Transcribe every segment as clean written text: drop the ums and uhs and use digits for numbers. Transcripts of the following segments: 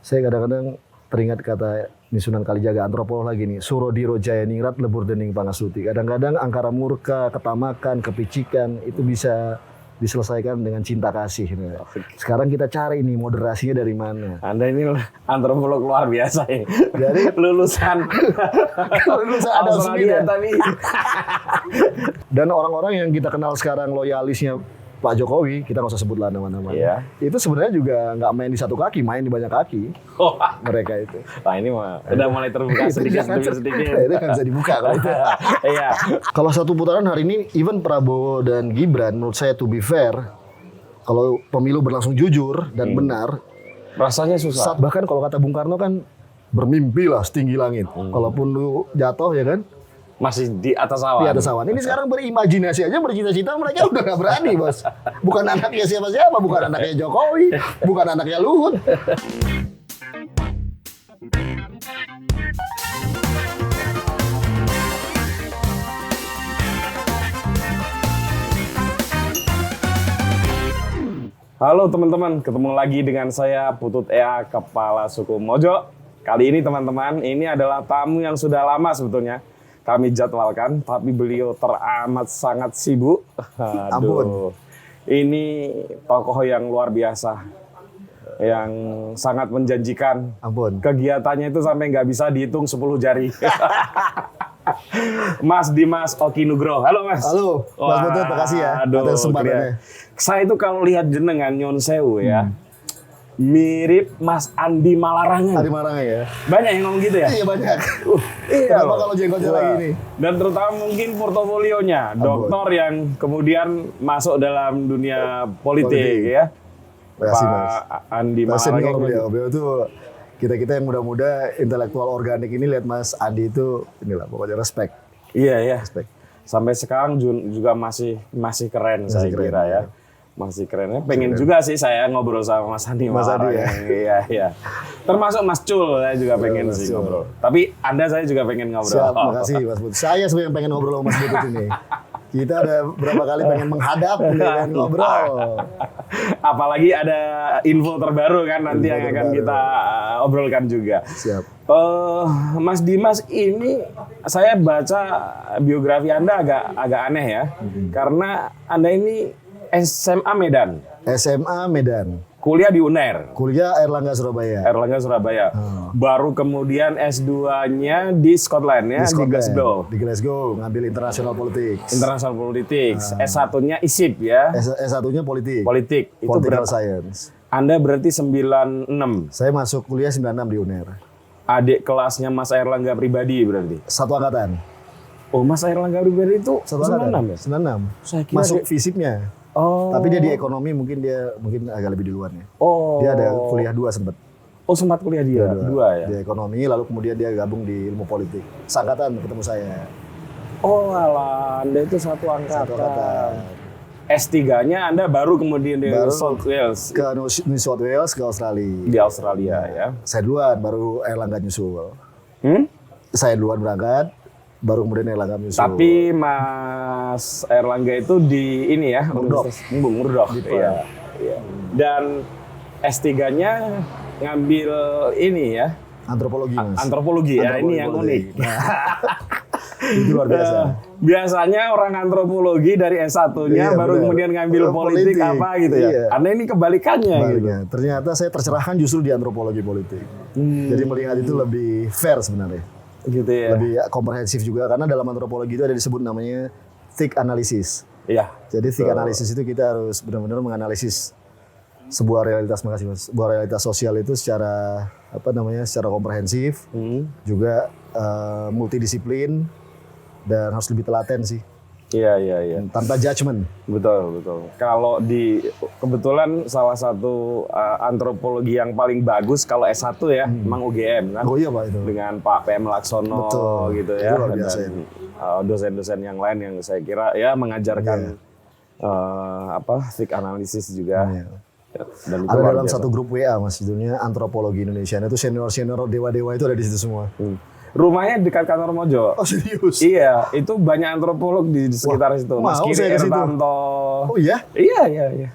Saya kadang-kadang teringat kata Sunan Kalijaga, antropolog lagi nih, Surodiro Jayaningrat lebur dening pangasuti. Kadang-kadang angkara murka, ketamakan, kepicikan itu bisa diselesaikan dengan cinta kasih. Sekarang kita cari nih moderasinya dari mana. Anda ini antropolog luar biasa ya. Jadi lulusan Adam Smith ya. tapi Dan orang-orang yang kita kenal sekarang loyalisnya Pak Jokowi, kita nggak usah sebut lah nama-nama. Iya. Itu sebenarnya juga nggak main di satu kaki, main di banyak kaki. Mereka itu. Wah ini mah udah mulai terbuka sedikit. Itu kan bisa dibuka kalau itu. Iya. Kalau satu putaran hari ini, even Prabowo dan Gibran, menurut saya to be fair, kalau pemilu berlangsung jujur dan benar, Rasanya susah. bahkan kalau kata Bung Karno kan bermimpi lah setinggi langit. Kalaupun lu jatuh ya kan, Masih di atas awan. di atas awan. Ini sekarang berimajinasi aja, bercita-cita, mereka udah gak berani, Bos. Bukan anaknya siapa-siapa, bukan anaknya Jokowi, bukan anaknya Luhut. Halo teman-teman, ketemu lagi dengan saya Putut Ea, Kepala Suku Mojo. Kali ini teman-teman, ini adalah tamu yang sudah lama sebetulnya kami jadwalkan, tapi beliau teramat sangat sibuk. Ampun. Ini tokoh yang luar biasa, yang sangat menjanjikan. Ampun. Kegiatannya itu sampai nggak bisa dihitung 10 jari. Mas Dimas Oki Nugroho. Halo Mas. Halo, Mas Putut, makasih ya atas kesempatannya. Saya itu kalau lihat jenengan Nyon Sewu ya, mirip Mas Andi Malarangen. Andi Malarangen ya. Banyak yang ngomong gitu ya? Iya banyak. Iya. Kenapa kalau jenggotnya lagi nih? Dan terutama mungkin portofolionya, doktor yang kemudian masuk dalam dunia politik ya. Makasih, Mas. Pak Andi Mas senior Malarangen. beliau tuh kita yang muda-muda intelektual organik ini lihat Mas Andi itu inilah pokoknya respect. Iya ya. Respect. Sampai sekarang juga masih keren saya keren, kira ya. Masih keren ya. Pengen juga sih saya ngobrol sama Mas Andi Mas Andi ya. Iya, iya. Termasuk Mas Cul saya juga pengen Mas sih Cul. ngobrol. Tapi Anda saya juga pengen ngobrol. Siap, makasih Mas Putut. Saya sebenarnya pengen ngobrol sama Mas Putut ini. Kita ada berapa kali pengen menghadap dan ngobrol. Apalagi ada info terbaru kan nanti yang akan kita obrolkan juga. Siap. Mas Dimas ini saya baca biografi Anda agak aneh ya. Karena Anda ini SMA Medan, SMA Medan. kuliah di UNER, Kuliah Airlangga Surabaya. Erlangga Surabaya. Baru kemudian S2-nya di Scotland ya, di Scotland. Glasgow. Di Glasgow ngambil international politics. International Politics. S1-nya ISIP ya, S1-nya politik. politik. Itu Political berapa? Science. Anda berarti 96. Saya masuk kuliah 96 di UNER. Adik kelasnya Mas Airlangga pribadi berarti. Satu angkatan. Oh, Mas Airlangga pribadi itu Satu angkatan. 96 ya? 96. Saya kira Masuk dia- fisiknya. Oh. Tapi dia di ekonomi mungkin agak lebih duluan ya. Oh. Dia ada kuliah 2 sempat. Oh, sempat kuliah dia. Dua ya. Di ekonomi lalu kemudian dia gabung di ilmu politik. Seangkatan ketemu saya. Oh, alah, Anda itu satu angkatan. Satu angkatan. S3-nya Anda baru kemudian di Baru South Wales Ke New South Wales ke Australia. di Australia ya. Saya duluan baru Erlangga nyusul. Hmm? Saya duluan berangkat baru kemudian Erlangga nyusul. Tapi Mas Erlangga itu di ini ya, Murdoch. Murdoch. Di Iya. Iya. Dan S3-nya ngambil ini ya, antropologi Mas. antropologi ya, ini yang unik. Itu luar biasa. Biasanya orang antropologi dari S1-nya Iya, baru benar. kemudian ngambil politik Politik. apa gitu ya. Iya. Anda ini kebalikannya gitu. Baliknya. Ternyata saya tercerahkan justru di antropologi politik. Jadi melihat itu lebih fair sebenarnya. Gitu ya. Lebih komprehensif juga karena dalam antropologi itu ada disebut namanya thick analysis. Iya. Jadi thick analysis itu kita harus benar-benar menganalisis sebuah realitas, makasih Mas, sebuah realitas sosial itu secara secara komprehensif, juga multidisiplin dan harus lebih telaten sih, Iya, iya, iya. tanpa judgement. Betul, betul. Kalau kebetulan salah satu antropologi yang paling bagus kalau S1 ya, memang UGM kan. Oh iya Pak itu. Dengan Pak PM Laksono Betul. gitu Itu ya. luar biasa Dan dosen-dosen yang lain yang saya kira ya mengajarkan thick analysis juga. Iya. Ya, dan itu Ada luar dalam biasa. satu grup WA Mas, judulnya antropologi Indonesia. Nah, itu senior-senior dewa-dewa itu ada di situ semua. Rumahnya dekat kantor Mojo. Oh serius? Iya, itu banyak antropolog di sekitar situ. Mas mau Kiri saya ke situ. Ertanto. Oh iya? Iya, iya, iya.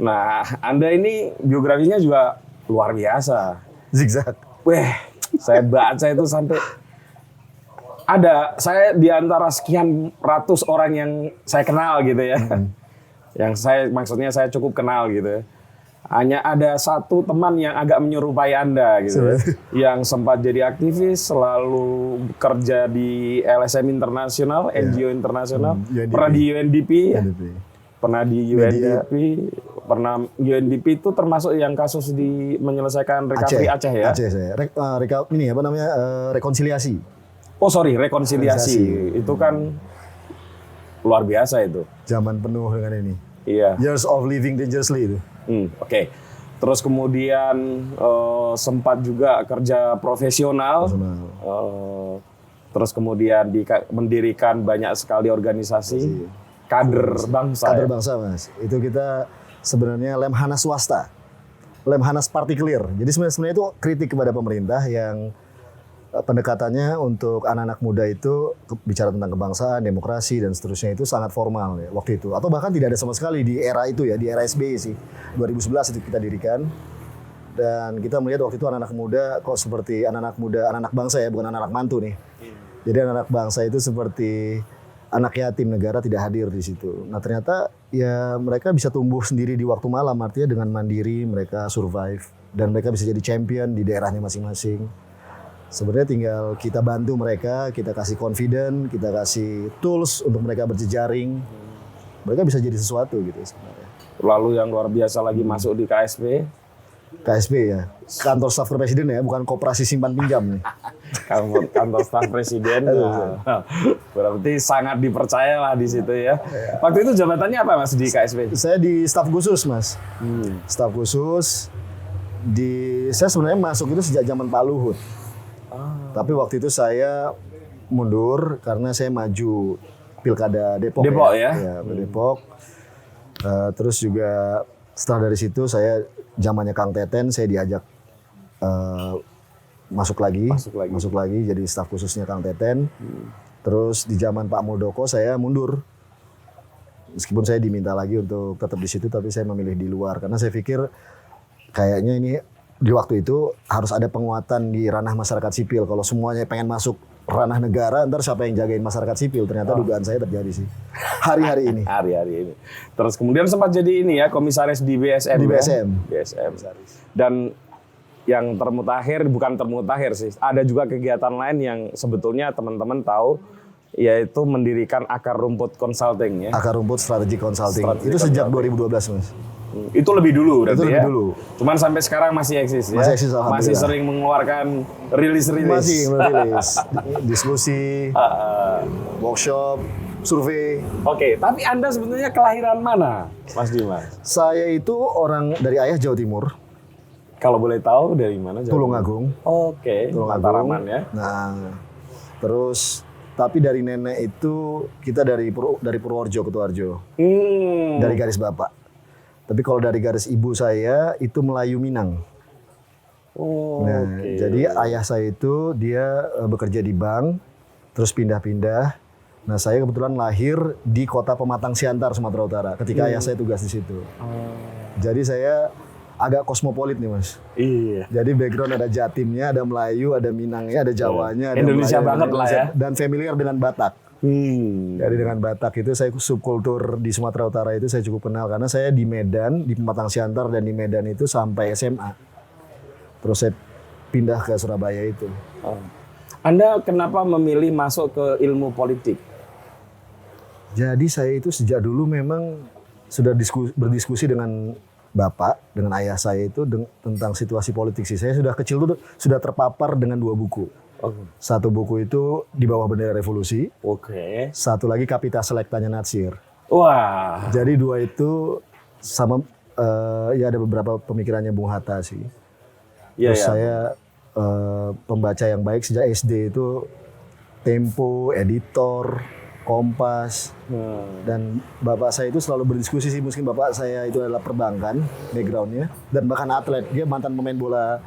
Nah, Anda ini biografinya juga luar biasa. Zigzag. Weh, saya baca itu sampai saya di antara sekian ratus orang yang saya kenal gitu ya. Yang maksudnya saya cukup kenal gitu. Hanya ada satu teman yang agak menyerupai Anda gitu. Yang sempat jadi aktivis, selalu bekerja di LSM Internasional, NGO Internasional, pernah di UNDP ya. Pernah di UNDP, UNDP itu termasuk yang kasus menyelesaikan recovery Aceh ya. Aceh saya. Rekonsiliasi. Oh sorry, rekonsiliasi. Itu kan luar biasa itu. Zaman penuh dengan ini. Iya. Years of living dangerously itu. Oke. Terus kemudian sempat juga kerja profesional. Terus kemudian mendirikan banyak sekali organisasi. Kader bangsa. Kader bangsa, Mas. Itu kita sebenarnya Lemhanas swasta. Lemhanas partikelir. Jadi sebenarnya itu kritik kepada pemerintah yang pendekatannya untuk anak-anak muda itu bicara tentang kebangsaan, demokrasi dan seterusnya itu sangat formal ya waktu itu. Atau bahkan tidak ada sama sekali di era itu ya, di era SBY sih. 2011 itu kita dirikan. Dan kita melihat waktu itu anak-anak muda kok seperti anak-anak bangsa ya, bukan anak-anak mantu nih. Jadi anak-anak bangsa itu seperti anak yatim, negara tidak hadir di situ. Nah ternyata ya mereka bisa tumbuh sendiri di waktu malam, artinya dengan mandiri mereka survive dan mereka bisa jadi champion di daerahnya masing-masing. Sebenarnya tinggal kita bantu mereka, kita kasih confident, kita kasih tools untuk mereka berjejaring. Mereka bisa jadi sesuatu gitu sebenarnya. Lalu yang luar biasa lagi masuk di KSP. KSP ya, kantor staf presiden ya, bukan koperasi simpan pinjam nih. Kantor staf presiden. Berarti sangat dipercaya lah di situ ya. Waktu itu jabatannya apa Mas di KSP? Saya di staf khusus Mas. Staf khusus. Saya sebenarnya masuk itu sejak zaman Pak Luhut. Tapi waktu itu saya mundur karena saya maju pilkada Depok. Depok ya? Ya, Depok. Terus juga setelah dari situ saya zamannya Kang Teten saya diajak masuk lagi jadi staf khususnya Kang Teten. Terus di zaman Pak Muldoko saya mundur. Meskipun saya diminta lagi untuk tetap di situ tapi saya memilih di luar karena saya pikir kayaknya ini di waktu itu harus ada penguatan di ranah masyarakat sipil. Kalau semuanya pengen masuk ranah negara, ntar siapa yang jagain masyarakat sipil? Ternyata dugaan saya terjadi sih. Hari-hari ini. Hari-hari ini. Terus kemudian sempat jadi ini ya, komisaris di BSM. Di BSM. Ya? BSM. Dan yang termutakhir, bukan termutakhir sih, ada juga kegiatan lain yang sebetulnya teman-teman tahu, yaitu mendirikan Akar Rumput Consulting ya. Akar Rumput Strategi Consulting. Itu sejak 2012 Mas. Itu lebih dulu berarti itu lebih dulu. Cuman sampai sekarang masih eksis ya. Masih eksis, alhamdulillah. Masih sering mengeluarkan rilis-rilis. Masih merilis. Diskusi, workshop, survei. Oke, tapi Anda sebetulnya kelahiran mana, Mas Dimas? Saya itu orang dari ayah Jawa Timur. Kalau boleh tahu dari mana? Tulungagung. Oke, Mataraman ya. Nah, terus tapi dari nenek itu kita dari Purworejo, Kutoarjo. Dari garis bapak. Tapi kalau dari garis ibu saya itu Melayu Minang. Jadi ayah saya itu dia bekerja di bank, terus pindah-pindah. Nah saya kebetulan lahir di kota Pematang Siantar, Sumatera Utara. Ketika ayah saya tugas di situ. Jadi saya agak kosmopolit nih Mas. Iya. Jadi background ada Jatimnya, ada Melayu, ada Minangnya, ada Jawanya, ada Indonesia Melayu, banget lah ya. Dan familiar dengan Batak. Jadi dengan Batak itu saya subkultur di Sumatera Utara itu saya cukup kenal karena saya di Medan, di Pematang Siantar dan di Medan itu sampai SMA. Terus saya pindah ke Surabaya itu. Anda kenapa memilih masuk ke ilmu politik? Jadi saya itu sejak dulu memang sudah berdiskusi dengan bapak, dengan ayah saya itu tentang situasi politik sih. Saya sudah kecil tuh sudah terpapar dengan 2 buku. Satu buku itu Di Bawah Bendera Revolusi. Satu lagi Kapita Selectanya Natsir. Wah. Jadi 2 itu sama ya ada beberapa pemikirannya Bung Hatta sih. Terus saya pembaca yang baik sejak SD itu Tempo, Editor, Kompas. Dan bapak saya itu selalu berdiskusi sih, mungkin bapak saya itu adalah perbankan backgroundnya dan bahkan atlet. Dia mantan pemain bola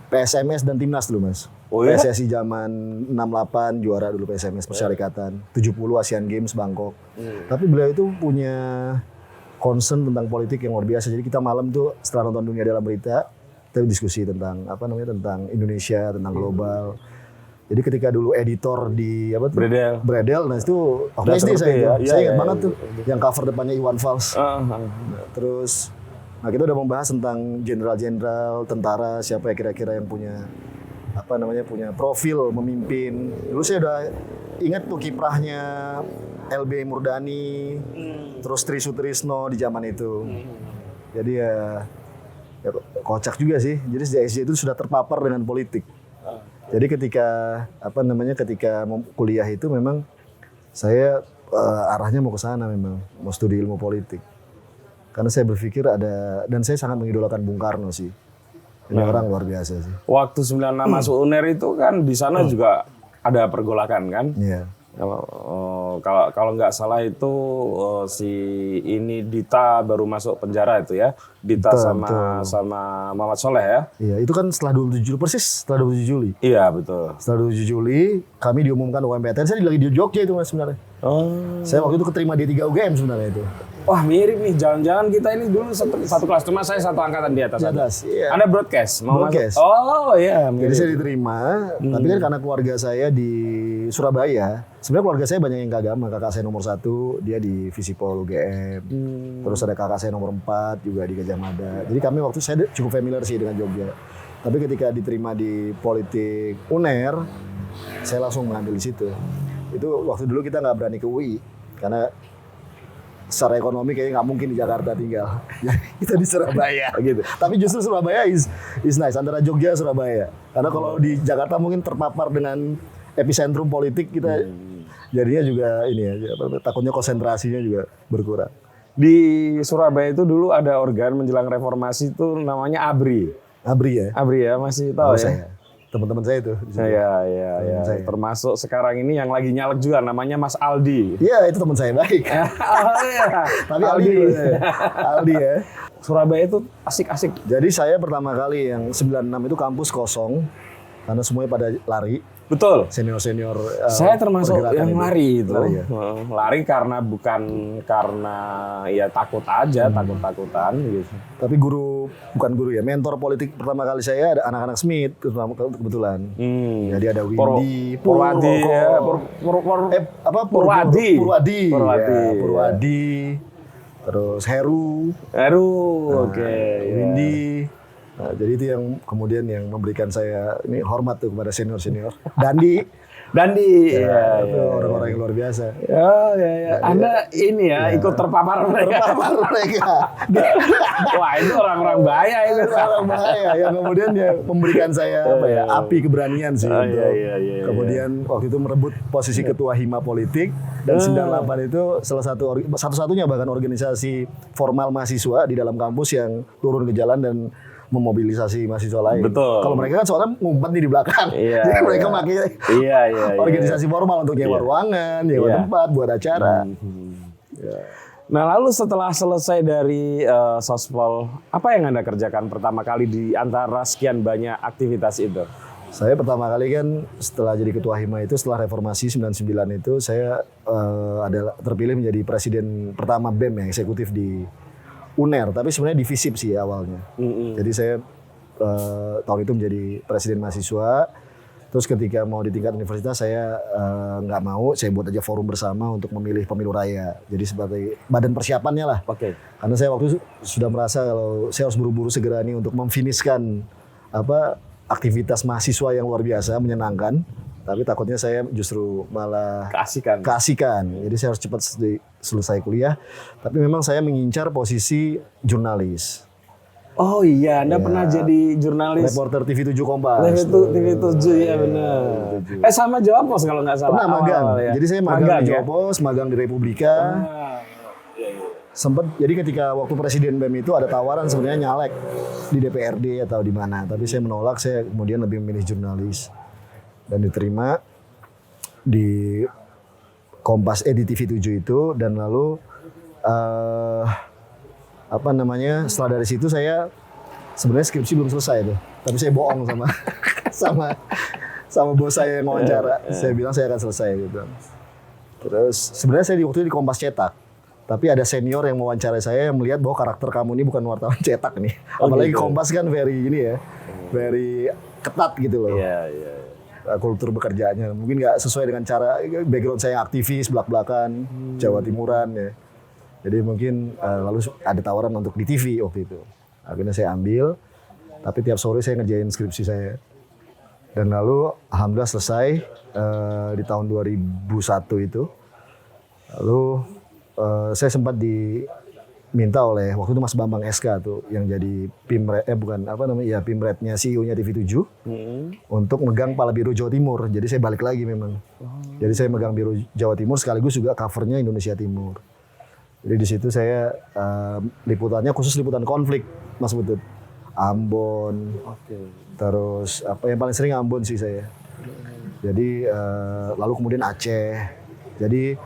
PSMS dan Timnas dulu Mas. PSSI zaman 68 juara dulu PSMS Persyarikatan. 70 Asian Games Bangkok. Tapi beliau itu punya concern tentang politik yang luar biasa. Jadi kita malam tuh setelah nonton Dunia Dalam Berita, Kita diskusi tentang tentang Indonesia, tentang global. Jadi ketika dulu editor di Bredel, nah itu waktu SD saya ingat banget tuh yang cover depannya Iwan Fals. Terus kita udah membahas tentang jenderal-jenderal tentara, siapa ya kira-kira yang punya punya profil memimpin. Dulu saya udah ingat tuh kiprahnya LB Murdani, terus Tri Sutrisno di zaman itu. Jadi ya kocak juga sih. Jadi sejak SD itu sudah terpapar dengan politik. Jadi ketika ketika kuliah itu memang saya arahnya mau ke sana memang, mau studi ilmu politik. Karena saya berpikir dan saya sangat mengidolakan Bung Karno sih. Ini orang luar biasa sih. Waktu 96 masuk UNER itu kan di sana juga ada pergolakan kan? Iya. Kalau nggak salah itu si Dita baru masuk penjara itu ya, Dita sama Muhammad Soleh ya. Iya, itu kan setelah 27 Juli persis, setelah 27 Juli. Iya betul. Setelah 27 Juli kami diumumkan UMPTN. Saya lagi di Jogja itu Mas sebenarnya. Saya waktu itu keterima di 3 UGM sebenarnya itu. Wah mirip nih, jangan-jangan kita ini dulu satu kelas, cuma saya satu angkatan di atas. Iya. Ada broadcast, broadcast. Oh iya. Jadi saya diterima, tapi kan karena keluarga saya di Surabaya, sebenarnya keluarga saya banyak yang keagama. Kakak saya nomor 1, dia di Visipol UGM. Terus ada kakak saya nomor 4 juga di Gajah Mada. Jadi kami waktu saya cukup familiar sih dengan Jogja. Tapi ketika diterima di politik UNER, saya langsung mengambil di situ. Itu waktu dulu kita nggak berani ke UI karena secara ekonomi kayaknya nggak mungkin di Jakarta tinggal. Kita di Surabaya gitu. Tapi justru Surabaya is nice, antara Jogja Surabaya. Karena kalau di Jakarta mungkin terpapar dengan epicentrum politik kita jadinya juga takutnya konsentrasinya juga berkurang. Di Surabaya itu dulu ada organ menjelang reformasi itu namanya ABRI. ABRI ya? ABRI ya, masih tahu ya? Saya. Teman-teman saya itu. Iya. Termasuk sekarang ini yang lagi nyalek juga namanya Mas Aldi. Iya, itu teman saya baik. Tapi Aldi ya. Surabaya itu asik-asik. Jadi saya pertama kali yang 96 itu kampus kosong karena semuanya pada lari. Betul. Senior. Saya termasuk yang lari itu. Lari karena bukan karena ya takut aja, takut-takutan gitu. Tapi bukan guru ya, mentor politik pertama kali saya ada anak-anak Smith kebetulan. Jadi ada Windy, Purwadi ya, Purwadi. Terus Heru, oke. Windy. Nah, jadi itu yang kemudian yang memberikan saya ini hormat tuh kepada senior. Dandi. Ya, itu orang-orang yang luar biasa. Ya. Anda ini ya ikut terpapar mereka. Wah itu orang-orang bahaya itu. Orang bahaya yang kemudian ya memberikan saya api keberanian sih. Kemudian waktu itu merebut posisi ketua hima politik dan 98 itu satu-satunya bahkan organisasi formal mahasiswa di dalam kampus yang turun ke jalan dan memobilisasi mahasiswa lain. Betul. Kalau mereka kan soalnya ngumpet nih di belakang. Jadi mereka pakai organisasi formal untuk nyewa ruangan, nyewa tempat buat acara. Nah, lalu setelah selesai dari Sospol, apa yang Anda kerjakan pertama kali di antara sekian banyak aktivitas itu? Saya pertama kali kan setelah jadi ketua hima itu setelah reformasi 99 itu saya adalah terpilih menjadi presiden pertama BEM yang eksekutif di UNER, tapi sebenarnya di FISIP sih awalnya. Jadi saya tahun itu menjadi presiden mahasiswa. Terus ketika mau di tingkat universitas saya nggak mau, saya buat aja forum bersama untuk memilih pemilu raya. Jadi sebagai badan persiapannya lah. Karena saya waktu itu sudah merasa kalau saya harus buru-buru segera nih untuk memfinishkan aktivitas mahasiswa yang luar biasa, menyenangkan. Tapi takutnya saya justru malah keasikan. Jadi saya harus cepat selesai kuliah. Tapi memang saya mengincar posisi jurnalis. Oh iya, Anda pernah jadi jurnalis. Reporter TV7 Kompas. TV7 ya benar. Sama Jawa Pos kalau nggak salah. Pernah magang. Ya. Jadi saya magang di Jawa Pos, magang di Republika. Sempet, jadi ketika waktu presiden BEM itu ada tawaran sebenarnya nyalek di DPRD atau di mana. Tapi saya menolak, saya kemudian lebih memilih jurnalis. Dan diterima di Kompas di TV7 itu dan lalu setelah dari situ saya sebenarnya skripsi belum selesai tuh, tapi saya bohong sama bos saya yang wawancara. Saya bilang saya akan selesai gitu. Terus sebenarnya saya waktu itu di Kompas Cetak Tapi ada senior yang mewawancarai saya yang melihat bahwa karakter kamu ini bukan wartawan cetak nih. Apalagi gitu. Kompas kan very ini ya, very ketat gitu loh. Iya. Kultur bekerjaannya mungkin nggak sesuai dengan cara background saya aktivis belak-belakan Jawa Timuran ya. Jadi mungkin lalu ada tawaran untuk di TV waktu itu. Akhirnya saya ambil, tapi tiap sore saya ngerjain skripsi saya. Dan lalu alhamdulillah selesai di tahun 2001 itu. Lalu saya sempat diminta oleh waktu itu Mas Bambang SK tuh yang jadi Pimretnya CEO-nya TV7 untuk megang Pala Biro Jawa Timur. Jadi saya balik lagi memang. Jadi saya megang Biro Jawa Timur sekaligus juga covernya Indonesia Timur. Jadi di situ saya liputannya khusus liputan konflik, Mas Putut. Ambon, terus apa yang paling sering Ambon sih saya. Jadi lalu kemudian Aceh. Jadi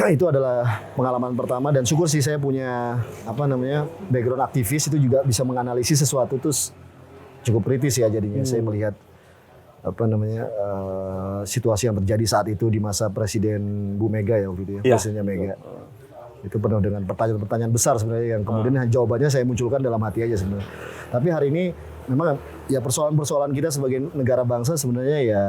itu adalah pengalaman pertama dan syukur sih saya punya background aktivis itu juga bisa menganalisis sesuatu terus cukup kritis ya jadinya. Saya melihat situasi yang terjadi saat itu di masa Presiden Bu Mega ya waktu itu ya, Presidennya Mega. Itu penuh dengan pertanyaan-pertanyaan besar sebenarnya yang kemudian jawabannya saya munculkan dalam hati aja sebenarnya. Tapi hari ini memang ya persoalan-persoalan kita sebagai negara bangsa sebenarnya ya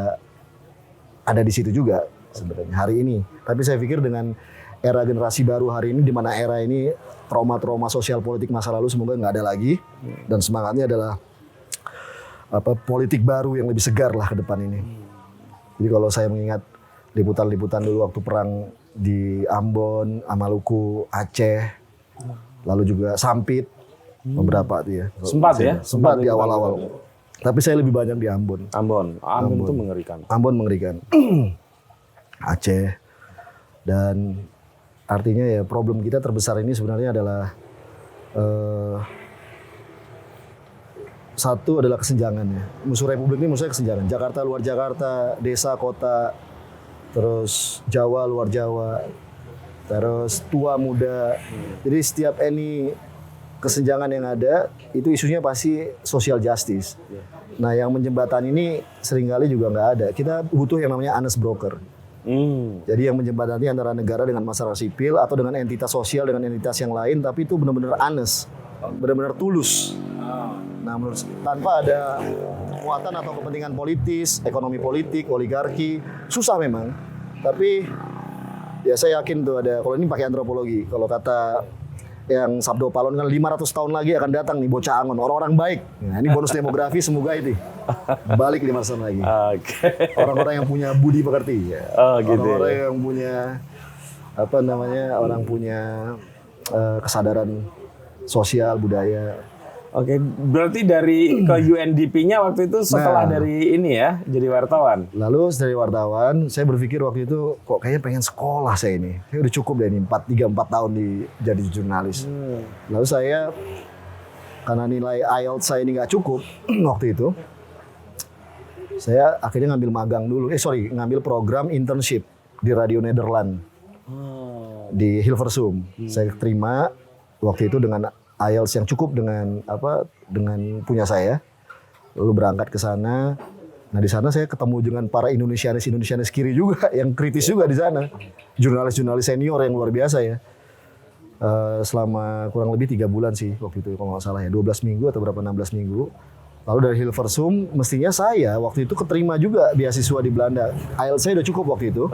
ada di situ juga sebenarnya hari ini. Tapi saya pikir dengan era generasi baru hari ini, di mana era ini trauma-trauma sosial politik masa lalu semoga nggak ada lagi dan semangatnya adalah politik baru yang lebih segar lah ke depan ini. Jadi kalau saya mengingat liputan-liputan dulu waktu perang di Ambon, Maluku, Aceh, lalu juga Sampit, beberapa tuh ya. Sempat di awal-awal. Tapi saya lebih banyak di Ambon. Ambon itu mengerikan. Ambon mengerikan. Aceh. Dan artinya ya problem kita terbesar ini sebenarnya adalah satu adalah kesenjangannya. Musuh Republik ini musuhnya kesenjangan. Jakarta, luar Jakarta, desa, kota, terus Jawa, luar Jawa, terus tua, muda. Jadi setiap kesenjangan yang ada, itu isunya pasti social justice. Nah yang menjembatani ini seringkali juga nggak ada. Kita butuh yang namanya honest broker. Jadi yang menjembatani antara negara dengan masyarakat sipil atau dengan entitas sosial dengan entitas yang lain, tapi itu benar-benar honest, benar-benar tulus. Nah, tanpa ada kekuatan atau kepentingan politis, ekonomi politik, oligarki, susah memang. Tapi ya saya yakin tuh ada, kalau ini pakai antropologi, kalau kata yang Sabdo Palon kan 500 tahun lagi akan datang nih bocah Angon, orang-orang baik. Nah, ini bonus demografi semoga itu balik 500 tahun lagi. Orang-orang yang punya budi pekerti ya. Orang-orang yang punya orang punya kesadaran sosial budaya. Oke, berarti dari ke UNDP-nya waktu itu setelah dari ini ya, jadi wartawan. Lalu dari wartawan, saya berpikir waktu itu kok kayaknya pengen sekolah saya ini. Saya udah cukup deh ini 4 tahun jadi jurnalis. Lalu saya karena nilai IELTS saya ini nggak cukup waktu itu, saya akhirnya ngambil magang dulu. Ngambil program internship di Radio Nederland di Hilversum. Saya terima waktu itu dengan IELTS yang cukup dengan punya saya, lalu berangkat ke sana. Nah di sana saya ketemu dengan para Indonesianis kiri juga yang kritis juga di sana, jurnalis senior yang luar biasa ya. Selama kurang lebih 3 bulan sih waktu itu kalau nggak salah ya, 12 minggu atau 16 minggu. Lalu dari Hilversum mestinya saya waktu itu keterima juga beasiswa di Belanda. IELTS saya udah cukup waktu itu.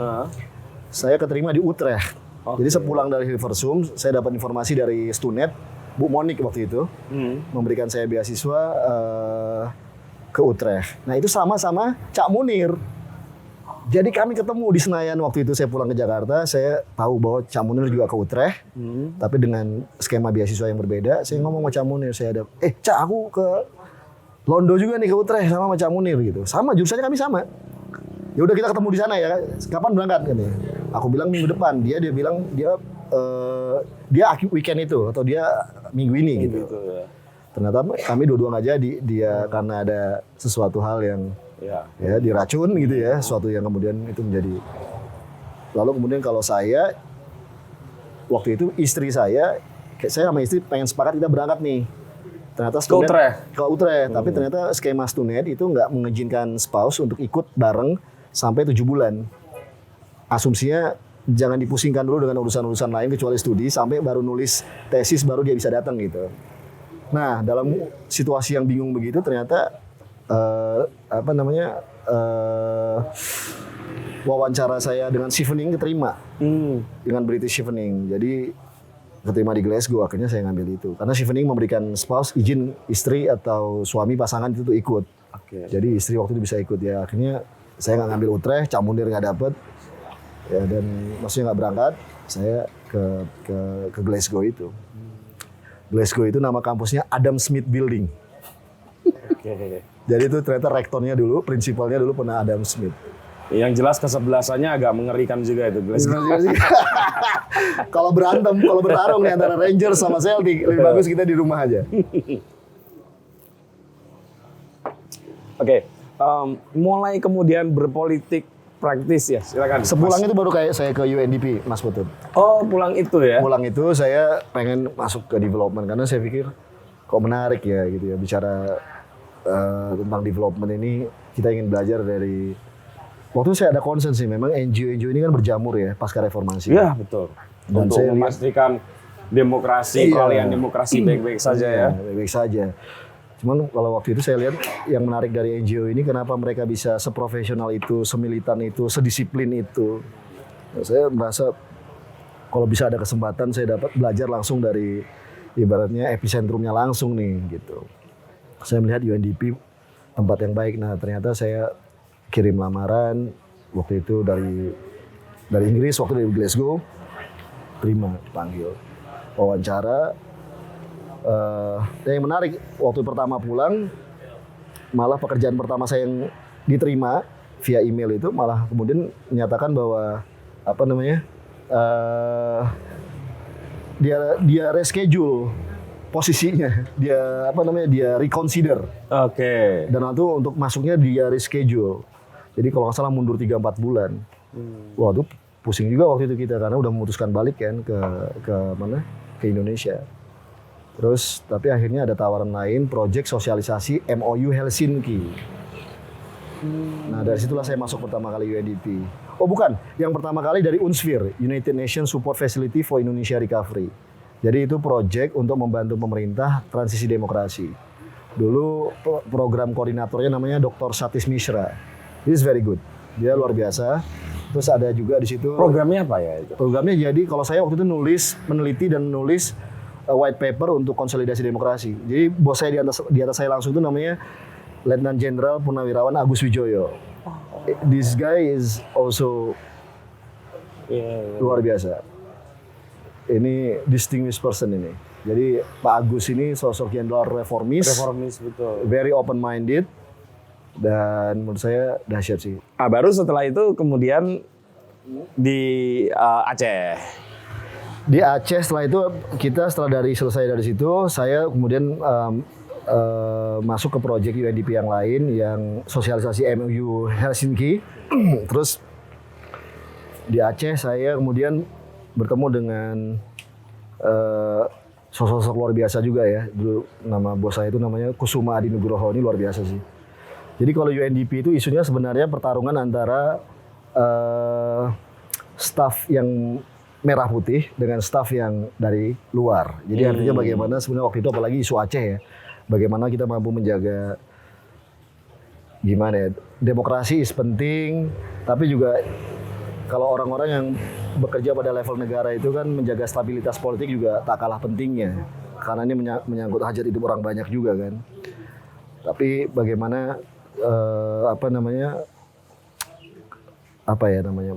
Saya keterima di Utrecht. Jadi sepulang dari Hilversum saya dapat informasi dari Stunet. Bu Monik waktu itu memberikan saya beasiswa ke Utrecht. Nah itu sama-sama Cak Munir. Jadi kami ketemu di Senayan waktu itu saya pulang ke Jakarta. Saya tahu bahwa Cak Munir juga ke Utrecht. Tapi dengan skema beasiswa yang berbeda. Saya ngomong sama Cak Munir. Saya ada, Cak aku ke Londo juga nih ke Utrecht sama Cak Munir gitu. Sama, jurusannya kami sama. Ya udah kita ketemu di sana ya. Kapan berangkat katanya? Aku bilang minggu depan. Dia bilang dia weekend itu atau dia minggu ini gitu. Ternyata kami dua-dua nggak jadi. Dia karena ada sesuatu hal yang ya diracun gitu ya, sesuatu yang kemudian itu menjadi. Lalu kemudian kalau saya waktu itu istri saya sama istri pengen sepakat kita berangkat nih. Ternyata ke Utrecht. Tapi ternyata skema Stunet itu nggak mengizinkan spouse untuk ikut bareng sampai 7 bulan. Asumsinya jangan dipusingkan dulu dengan urusan-urusan lain kecuali studi, sampai baru nulis tesis baru dia bisa datang gitu. Nah, dalam situasi yang bingung begitu ternyata wawancara saya dengan Chevening keterima dengan British Chevening. Jadi keterima di Glasgow, akhirnya saya ngambil itu. Karena Chevening memberikan spouse, izin istri atau suami pasangan itu tuh ikut. Jadi istri waktu itu bisa ikut ya. Akhirnya saya nggak ngambil Utrecht, Cak Munir nggak dapet. Ya, dan maksudnya nggak berangkat, saya ke Glasgow itu. Glasgow itu nama kampusnya Adam Smith Building. Jadi itu ternyata rektornya dulu, prinsipalnya dulu pernah Adam Smith. Yang jelas kesebelasannya agak mengerikan juga itu Glasgow. Kalau bertarung nih antara Rangers sama Celtic, lebih bagus kita di rumah aja. Oke, mulai kemudian berpolitik praktis ya, silakan. Sepulang itu baru kayak saya ke UNDP, Mas Putut. Oh, pulang itu ya? Pulang itu saya pengen masuk ke development karena saya pikir kok menarik ya gitu ya bicara tentang development ini. Kita ingin belajar dari waktu itu saya ada concern sih, memang NGO ini kan berjamur ya pasca reformasi. Iya betul. Dan untuk saya memastikan demokrasi, peralihan demokrasi baik-baik saja ya. Baik-baik saja. Cuman kalau waktu itu saya lihat yang menarik dari NGO ini kenapa mereka bisa seprofesional itu, semilitan itu, sedisiplin itu. Nah, saya merasa kalau bisa ada kesempatan saya dapat belajar langsung dari ibaratnya epicentrumnya langsung nih gitu. Saya melihat UNDP tempat yang baik. Nah ternyata saya kirim lamaran waktu itu dari Inggris, waktu dari Glasgow, terima, panggil wawancara. Yang menarik waktu pertama pulang, malah pekerjaan pertama saya yang diterima via email itu malah kemudian menyatakan bahwa dia reschedule posisinya, dia reconsider. Oke. Dan itu untuk masuknya dia reschedule. Jadi kalau nggak salah mundur 3-4 bulan. Wah itu pusing juga waktu itu kita karena udah memutuskan balik kan ke Indonesia. Terus tapi akhirnya ada tawaran lain, proyek sosialisasi MOU Helsinki. Nah dari situlah saya masuk pertama kali UNDP. Oh bukan, yang pertama kali dari UNSFIR, United Nations Support Facility for Indonesia Recovery. Jadi itu proyek untuk membantu pemerintah transisi demokrasi. Dulu program koordinatornya namanya Dr. Satish Mishra. He is very good, dia luar biasa. Terus ada juga di situ. Programnya apa ya itu? Programnya jadi kalau saya waktu itu meneliti dan menulis white paper untuk konsolidasi demokrasi. Jadi bos saya di atas saya langsung itu namanya Letnan Jenderal Purnawirawan Agus Wijoyo. This guy is also luar biasa. Ini distinguished person ini. Jadi Pak Agus ini sosok jenderal reformis. Reformis betul. Very open minded dan menurut saya dahsyat sih. Nah, baru setelah itu kemudian di Aceh. Di Aceh setelah itu setelah selesai dari situ saya kemudian masuk ke proyek UNDP yang lain yang sosialisasi MOU Helsinki. Terus di Aceh saya kemudian bertemu dengan sosok-sosok luar biasa juga ya. Dulu nama bos saya itu namanya Kusuma Adi Nugroho, ini luar biasa sih. Jadi kalau UNDP itu isunya sebenarnya pertarungan antara staf yang merah putih dengan staf yang dari luar. Jadi artinya bagaimana sebenarnya waktu itu apalagi isu Aceh ya. Bagaimana kita mampu menjaga gimana ya, demokrasi is penting, tapi juga kalau orang-orang yang bekerja pada level negara itu kan menjaga stabilitas politik juga tak kalah pentingnya. Karena ini menyangkut hajat hidup orang banyak juga kan. Tapi bagaimana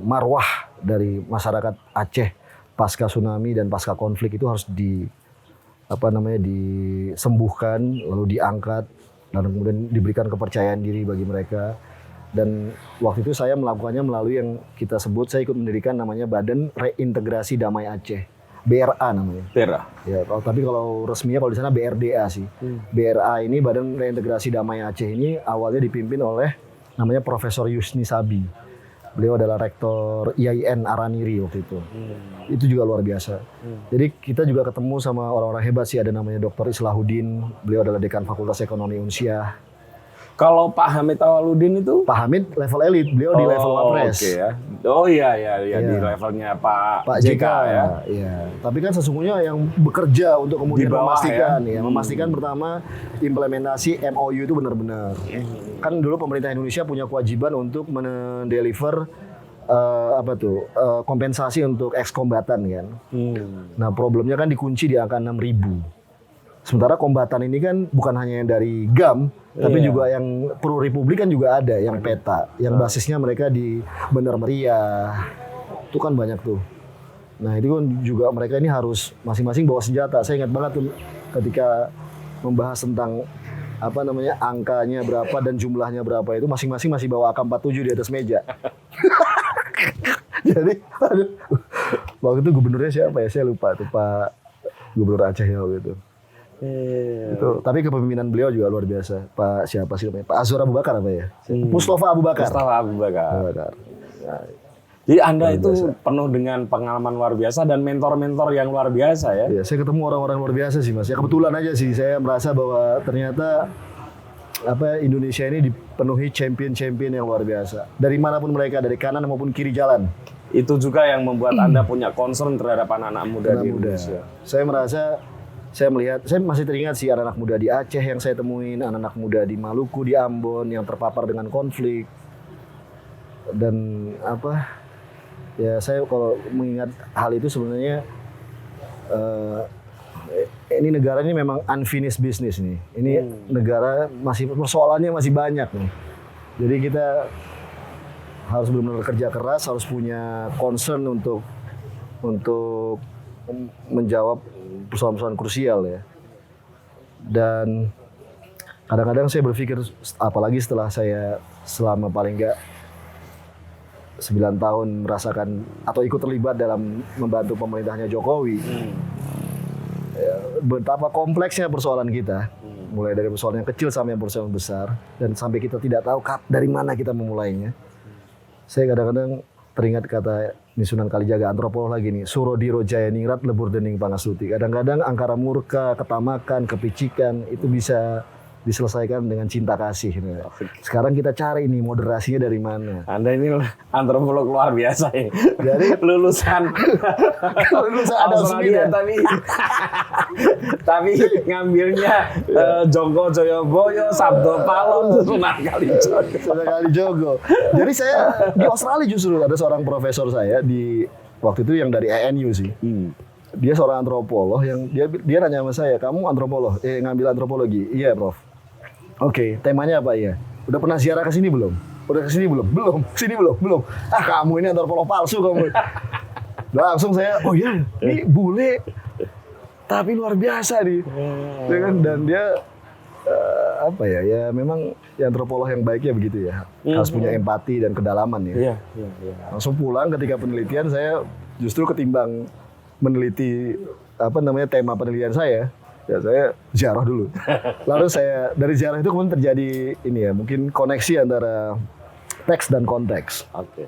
marwah dari masyarakat Aceh pasca tsunami dan pasca konflik itu harus disembuhkan, lalu diangkat, dan kemudian diberikan kepercayaan diri bagi mereka. Dan waktu itu saya melakukannya melalui yang kita sebut, saya ikut mendirikan namanya Badan Reintegrasi Damai Aceh, BRA namanya. BRA. Ya, tapi kalau resminya kalau di sana BRDA sih. BRA ini Badan Reintegrasi Damai Aceh ini awalnya dipimpin oleh namanya Profesor Yusni Sabi. Beliau adalah rektor IAIN Araniri waktu itu. Itu juga luar biasa. Jadi kita juga ketemu sama orang-orang hebat sih. Ada namanya Dr. Islahuddin. Beliau adalah dekan Fakultas Ekonomi Unsyah. Kalau Pak Hamid Awaludin itu? Pak Hamid level elit, beliau di level Wapres. Oke ya. Oh iya di levelnya Pak JK ya. Iya. Tapi kan sesungguhnya yang bekerja untuk kemudian Di bawah, memastikan pertama implementasi MOU itu benar-benar. Kan dulu pemerintah Indonesia punya kewajiban untuk mendeliver kompensasi untuk ex-kombatan kan. Nah problemnya kan dikunci di angka 6.000. Sementara kombatan ini kan bukan hanya yang dari GAM, tapi juga yang pro republik kan juga ada, yang peta, yang basisnya mereka di Benar Meriah, itu kan banyak tuh. Nah itu kan juga mereka ini harus masing-masing bawa senjata. Saya ingat banget tuh ketika membahas tentang angkanya berapa dan jumlahnya berapa itu masing-masing masih bawa AK-47 di atas meja. Jadi waktu itu gubernurnya siapa ya? Saya lupa tuh, Pak Gubernur Aceh ya waktu itu. Itu, tapi kepemimpinan beliau juga luar biasa. Pak siapa sih namanya? Pak Azwar Abu Bakar apa ya? Mustafa Abu Bakar. Nah, jadi Anda itu penuh dengan pengalaman luar biasa dan mentor-mentor yang luar biasa ya? Iya, saya ketemu orang-orang luar biasa sih Mas. Ya kebetulan aja sih saya merasa bahwa ternyata Indonesia ini dipenuhi champion-champion yang luar biasa. Dari manapun mereka, dari kanan maupun kiri jalan. Itu juga yang membuat Anda punya concern terhadap anak-anak muda di Indonesia. Saya masih teringat sih anak-anak muda di Aceh yang saya temuin, anak-anak muda di Maluku, di Ambon yang terpapar dengan konflik. Dan ya saya kalau mengingat hal itu sebenarnya ini negara ini memang unfinished business nih. Ini negara persoalannya masih banyak nih. Jadi kita harus benar-benar kerja keras, harus punya concern untuk menjawab persoalan-persoalan krusial ya. Dan kadang-kadang saya berpikir, apalagi setelah saya selama paling enggak 9 tahun merasakan atau ikut terlibat dalam membantu pemerintahnya Jokowi, betapa kompleksnya persoalan kita, mulai dari persoalan yang kecil sampai yang persoalan besar, dan sampai kita tidak tahu dari mana kita memulainya. Saya kadang-kadang teringat kata Sunan Kalijaga, antropolog lagi nih, Suro Diro Jaya Ningrat Lebur Dening Pangasuti. Kadang-kadang angkara murka, ketamakan, kepicikan itu bisa diselesaikan dengan cinta kasih. Sekarang kita cari nih moderasinya dari mana. Anda ini antropolog luar biasa ya. Jadi lulusan ada Australia tapi ngambilnya Jongko Joyoboyo, Sabdo Palon, Sunan Kalijogo. Jadi saya di Australia justru ada seorang profesor saya di waktu itu yang dari ANU sih. Dia seorang antropolog yang dia nanya sama saya, "Kamu antropolog? Ngambil antropologi?" "Iya, Prof." "Oke, temanya apa ya? Udah pernah ziarah ke sini belum? Udah ke sini belum? Belum. Sini belum? Belum. Ah, kamu ini antropolog palsu kamu." Langsung saya, "Oh iya, ini bule tapi luar biasa nih." Dan dia ya memang ya antropolog yang baiknya begitu ya. Harus punya empati dan kedalaman ya. Iya. Langsung pulang ketika penelitian saya justru ketimbang meneliti tema penelitian saya, ya saya ziarah dulu. Lalu saya dari ziarah itu kemudian terjadi ini ya, mungkin koneksi antara teks dan konteks. Oke.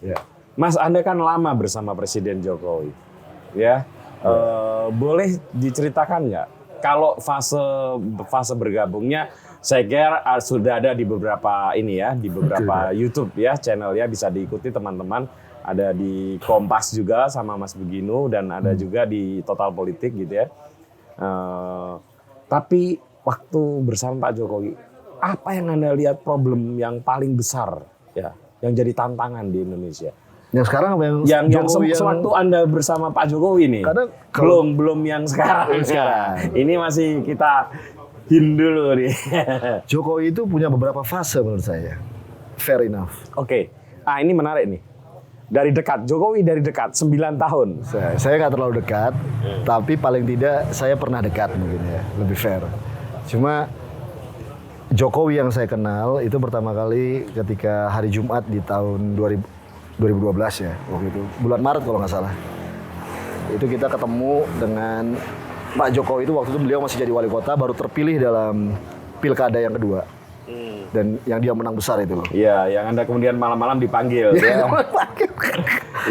Ya. Mas, Anda kan lama bersama Presiden Jokowi, ya. Boleh diceritakan nggak? Kalau fase bergabungnya, saya kira sudah ada di beberapa di beberapa YouTube ya, channel ya, bisa diikuti teman-teman. Ada di Kompas juga sama Mas Beginu, dan ada juga di Total Politik gitu ya. Tapi waktu bersama Pak Jokowi, apa yang Anda lihat problem yang paling besar ya, yang jadi tantangan di Indonesia? Yang sekarang apa yang sewaktu Anda bersama Pak Jokowi nih? Belum yang sekarang. Ini masih kita dulu nih. Jokowi itu punya beberapa fase menurut saya. Fair enough. Oke. Ini menarik nih. Dari dekat, Jokowi dari dekat, 9 tahun. Saya nggak terlalu dekat, tapi paling tidak saya pernah dekat mungkin ya, lebih fair. Cuma Jokowi yang saya kenal itu pertama kali ketika hari Jumat di tahun 2012 ya, waktu itu bulan Maret kalau nggak salah. Itu kita ketemu dengan Pak Jokowi itu waktu itu beliau masih jadi wali kota, baru terpilih dalam pilkada yang kedua. Dan yang dia menang besar itu loh. Iya, yang Anda kemudian malam-malam dipanggil. Ya.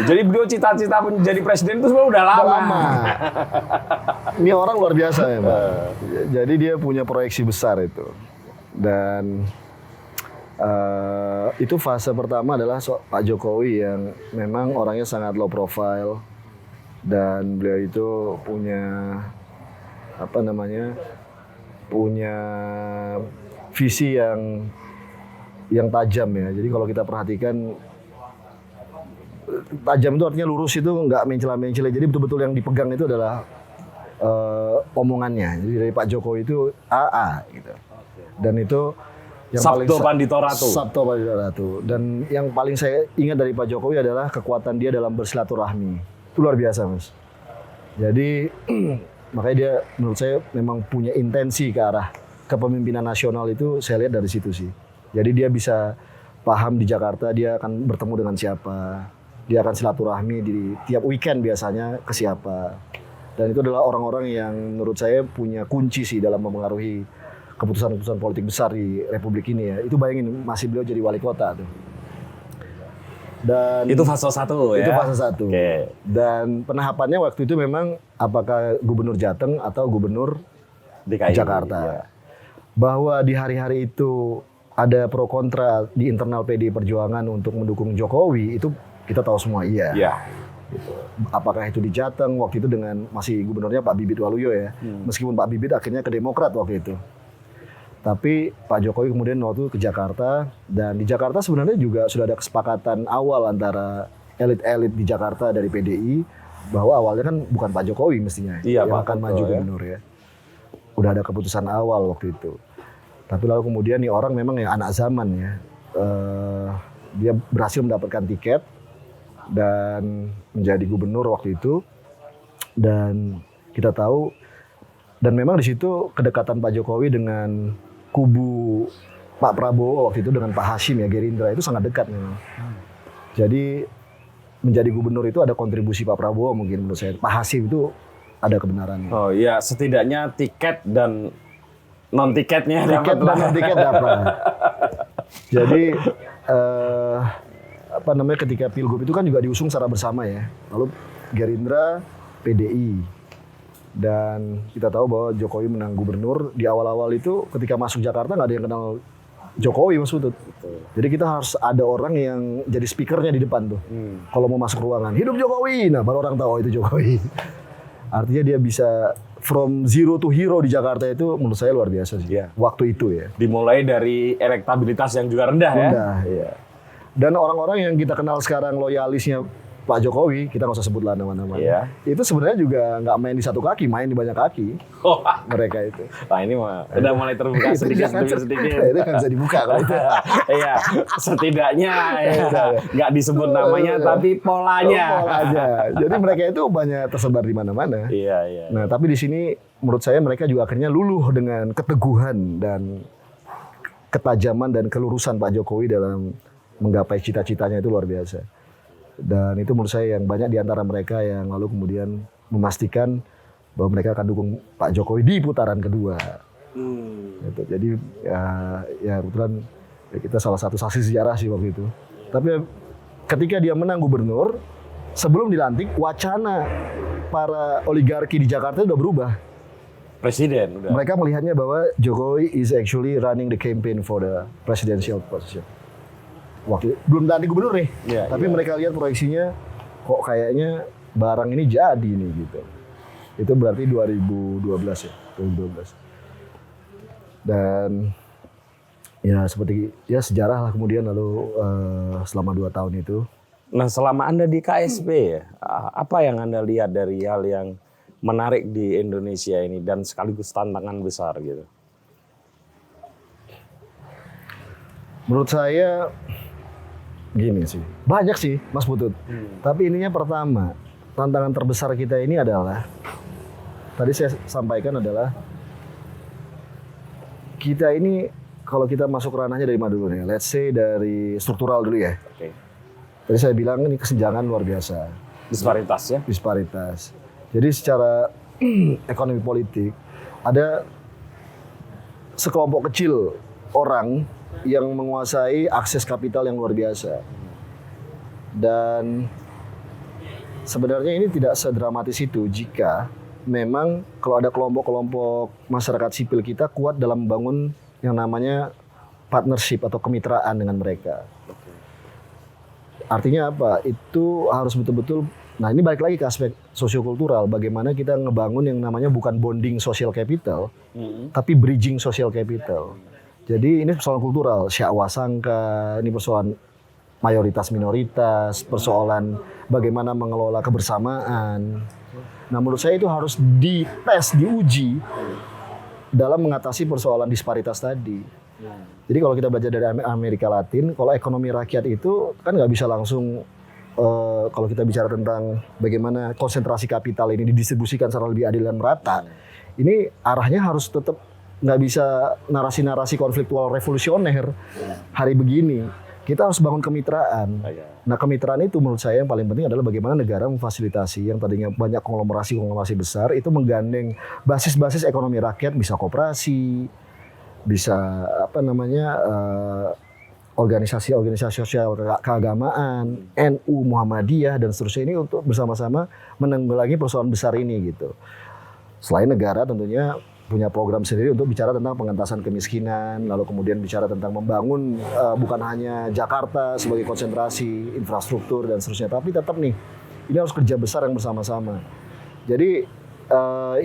Jadi beliau cita-cita menjadi presiden itu sebenarnya udah lama. Ini orang luar biasa ya, Pak. Jadi dia punya proyeksi besar itu. Dan itu fase pertama adalah Pak Jokowi yang memang orangnya sangat low profile dan beliau itu punya punya visi yang tajam ya. Jadi kalau kita perhatikan tajam itu artinya lurus, itu nggak mencela-mencela. Jadi betul-betul yang dipegang itu adalah omongannya. Jadi dari Pak Jokowi itu AA gitu. Dan itu yang Sabto Pandito Ratu. Sabto Pandito Ratu. Dan yang paling saya ingat dari Pak Jokowi adalah kekuatan dia dalam bersilaturahmi. Itu luar biasa, Mas. Jadi makanya dia menurut saya memang punya intensi ke arah kepemimpinan nasional, itu saya lihat dari situ sih. Jadi dia bisa paham di Jakarta dia akan bertemu dengan siapa. Dia akan silaturahmi di tiap weekend biasanya ke siapa. Dan itu adalah orang-orang yang menurut saya punya kunci sih dalam mempengaruhi keputusan-keputusan politik besar di Republik ini ya. Itu bayangin masih beliau jadi wali kota tuh. Dan itu fase 1 ya. Itu fase 1. Okay. Dan penahapannya waktu itu memang apakah gubernur Jateng atau gubernur DKI, Jakarta. Ya. Bahwa di hari-hari itu ada pro kontra di internal PDI Perjuangan untuk mendukung Jokowi, itu kita tahu semua iya. Iya. Gitu. Apakah itu di Jateng waktu itu dengan masih gubernurnya Pak Bibit Waluyo ya. Meskipun Pak Bibit akhirnya ke Demokrat waktu itu. Tapi Pak Jokowi kemudian waktu ke Jakarta, dan di Jakarta sebenarnya juga sudah ada kesepakatan awal antara elit-elit di Jakarta dari PDI bahwa awalnya kan bukan Pak Jokowi mestinya yang akan maju gubernur ya. Udah ada keputusan awal waktu itu. Tapi lalu kemudian nih orang memang yang anak zaman ya. Dia berhasil mendapatkan tiket dan menjadi gubernur waktu itu. Dan kita tahu, dan memang di situ kedekatan Pak Jokowi dengan kubu Pak Prabowo waktu itu dengan Pak Hasyim ya, Gerindra, itu sangat dekat memang. Jadi menjadi gubernur itu ada kontribusi Pak Prabowo mungkin menurut saya. Pak Hasyim itu ada kebenarannya. Oh iya, setidaknya tiket dan non tiketnya tiket dan non tiket dapat. Jadi ketika Pilgub itu kan juga diusung secara bersama ya. Lalu Gerindra, PDI. Dan kita tahu bahwa Jokowi menang gubernur. Di awal-awal itu ketika masuk Jakarta nggak ada yang kenal Jokowi, Mas Putut. Jadi kita harus ada orang yang jadi speakernya di depan tuh. Kalau mau masuk ruangan, hidup Jokowi. Nah baru orang tahu itu Jokowi. Artinya dia bisa from zero to hero di Jakarta, itu menurut saya luar biasa sih. Yeah. Waktu itu ya. Dimulai dari elektabilitas yang juga rendah ya. Rendah, iya. Dan orang-orang yang kita kenal sekarang loyalisnya Pak Jokowi, kita nggak usah sebut lah nama-nama. Iya. Itu sebenarnya juga nggak main di satu kaki, main di banyak kaki. Oh. Mereka itu. Nah ini mah udah mulai terbuka sedikit. Itu nggak bisa dibuka kalau itu. Iya, setidaknya ya, nggak disebut namanya tapi polanya. Polanya. Jadi mereka itu banyak tersebar di mana-mana. Iya. Nah tapi di sini menurut saya mereka juga akhirnya luluh dengan keteguhan dan ketajaman dan kelurusan Pak Jokowi dalam menggapai cita-citanya, itu luar biasa. Dan itu menurut saya yang banyak di antara mereka yang lalu kemudian memastikan bahwa mereka akan dukung Pak Jokowi di putaran kedua. Gitu. Jadi ya kebetulan ya kita salah satu saksi sejarah sih waktu itu. Tapi ketika dia menang gubernur, sebelum dilantik wacana para oligarki di Jakarta udah berubah. Presiden udah. Mereka melihatnya bahwa Jokowi is actually running the campaign for the presidential position. Waktu belum dilantik gubernur nih, tapi mereka lihat proyeksinya kok kayaknya barang ini jadi nih gitu. Itu berarti 2012 ya, 2012. Dan ya seperti ya sejarah lah kemudian lalu selama 2 tahun itu. Nah selama Anda di KSP ya, apa yang Anda lihat dari hal yang menarik di Indonesia ini dan sekaligus tantangan besar gitu? Menurut saya gini sih, banyak sih Mas Putut. Tapi ininya pertama, tantangan terbesar kita ini adalah, tadi saya sampaikan adalah, kita ini kalau kita masuk ranahnya dari mana dulu nih? Let's say dari struktural dulu ya. Oke. Tadi saya bilang ini kesenjangan luar biasa. Disparitas ya? Disparitas. Jadi secara ekonomi politik, ada sekelompok kecil orang yang menguasai akses kapital yang luar biasa. Dan sebenarnya ini tidak sedramatis itu jika memang kalau ada kelompok-kelompok masyarakat sipil kita kuat dalam membangun yang namanya partnership atau kemitraan dengan mereka. Artinya apa? Itu harus betul-betul. Nah ini balik lagi ke aspek sosiokultural. Bagaimana kita ngebangun yang namanya bukan bonding social capital, tapi bridging social capital. Jadi ini persoalan kultural, syakwa sangka, ini persoalan mayoritas minoritas, persoalan bagaimana mengelola kebersamaan. Nah menurut saya itu harus dites, diuji dalam mengatasi persoalan disparitas tadi. Jadi kalau kita belajar dari Amerika Latin, kalau ekonomi rakyat itu kan nggak bisa langsung kalau kita bicara tentang bagaimana konsentrasi kapital ini didistribusikan secara lebih adil dan merata, ini arahnya harus tetap nggak bisa narasi-narasi konfliktual revolusioner hari begini. Kita harus bangun kemitraan. Nah kemitraan itu menurut saya yang paling penting adalah bagaimana negara memfasilitasi yang tadinya banyak konglomerasi besar itu menggandeng basis-basis ekonomi rakyat, bisa koperasi, bisa organisasi-organisasi sosial keagamaan, NU, Muhammadiyah dan seterusnya ini untuk bersama-sama menanggulangi persoalan besar ini gitu. Selain negara tentunya punya program sendiri untuk bicara tentang pengentasan kemiskinan, lalu kemudian bicara tentang membangun bukan hanya Jakarta sebagai konsentrasi infrastruktur dan seterusnya, tapi tetap nih ini harus kerja besar yang bersama-sama. Jadi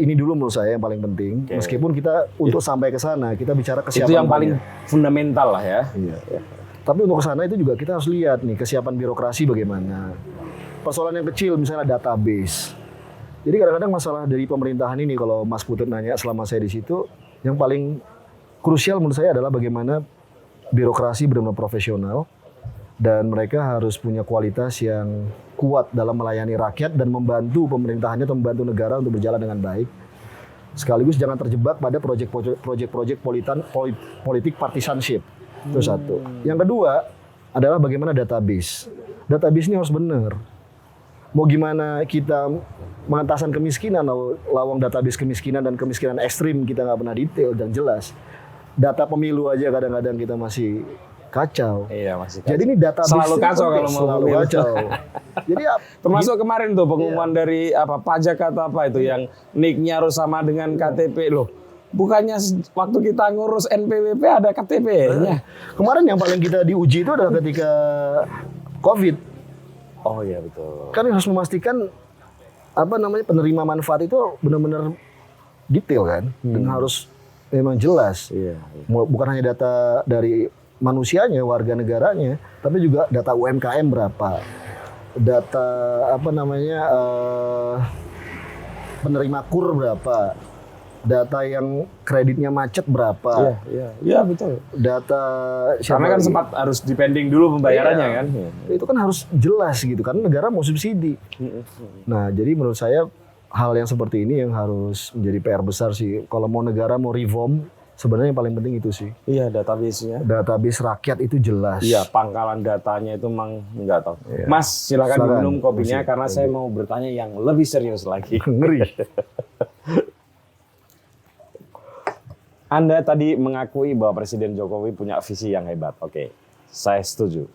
ini dulu menurut saya yang paling penting. Meskipun kita untuk sampai ke sana kita bicara kesiapan. Itu yang paling fundamental lah ya. Iya. Tapi untuk ke sana itu juga kita harus lihat nih kesiapan birokrasi bagaimana. Persoalan yang kecil misalnya database. Jadi kadang-kadang masalah dari pemerintahan ini kalau Mas Putut nanya selama saya di situ, yang paling krusial menurut saya adalah bagaimana birokrasi benar-benar profesional dan mereka harus punya kualitas yang kuat dalam melayani rakyat dan membantu pemerintahannya atau membantu negara untuk berjalan dengan baik. Sekaligus jangan terjebak pada proyek-proyek politik partisanship. Itu satu. Yang kedua adalah bagaimana database. Database ini harus benar. Mau gimana kita mengentasan kemiskinan, lawang database kemiskinan dan kemiskinan ekstrim kita nggak pernah detail dan jelas. Data pemilu aja kadang-kadang kita masih kacau. Iya masih kacau. Jadi ini database selalu kacau kalau mau selalu pemilu. kacau. Jadi termasuk kemarin tuh pengumuman dari pajak atau apa itu yang nicknya harus sama dengan KTP loh. Bukannya waktu kita ngurus NPWP ada KTP-nya. Kemarin yang paling kita diuji itu adalah ketika COVID. Oh iya betul. Kan harus memastikan penerima manfaat itu benar-benar detail kan dan harus memang jelas. Iya. Bukan hanya data dari manusianya, warga negaranya, tapi juga data UMKM berapa, data penerima kur berapa, data yang kreditnya macet berapa. Iya betul. Data karena kan sempat harus dipending dulu pembayarannya kan. Itu kan harus jelas gitu karena negara mau subsidi. Nah, jadi menurut saya hal yang seperti ini yang harus menjadi PR besar sih. Kalau mau negara mau reform, sebenarnya yang paling penting itu sih. Iya, database-nya. Database rakyat itu jelas. Iya, pangkalan datanya itu memang nggak tahu. Iya. Mas, silakan minum kopinya karena Masih. saya mau bertanya yang lebih serius lagi. Ngeri. Anda tadi mengakui bahwa Presiden Jokowi punya visi yang hebat. Oke, saya setuju.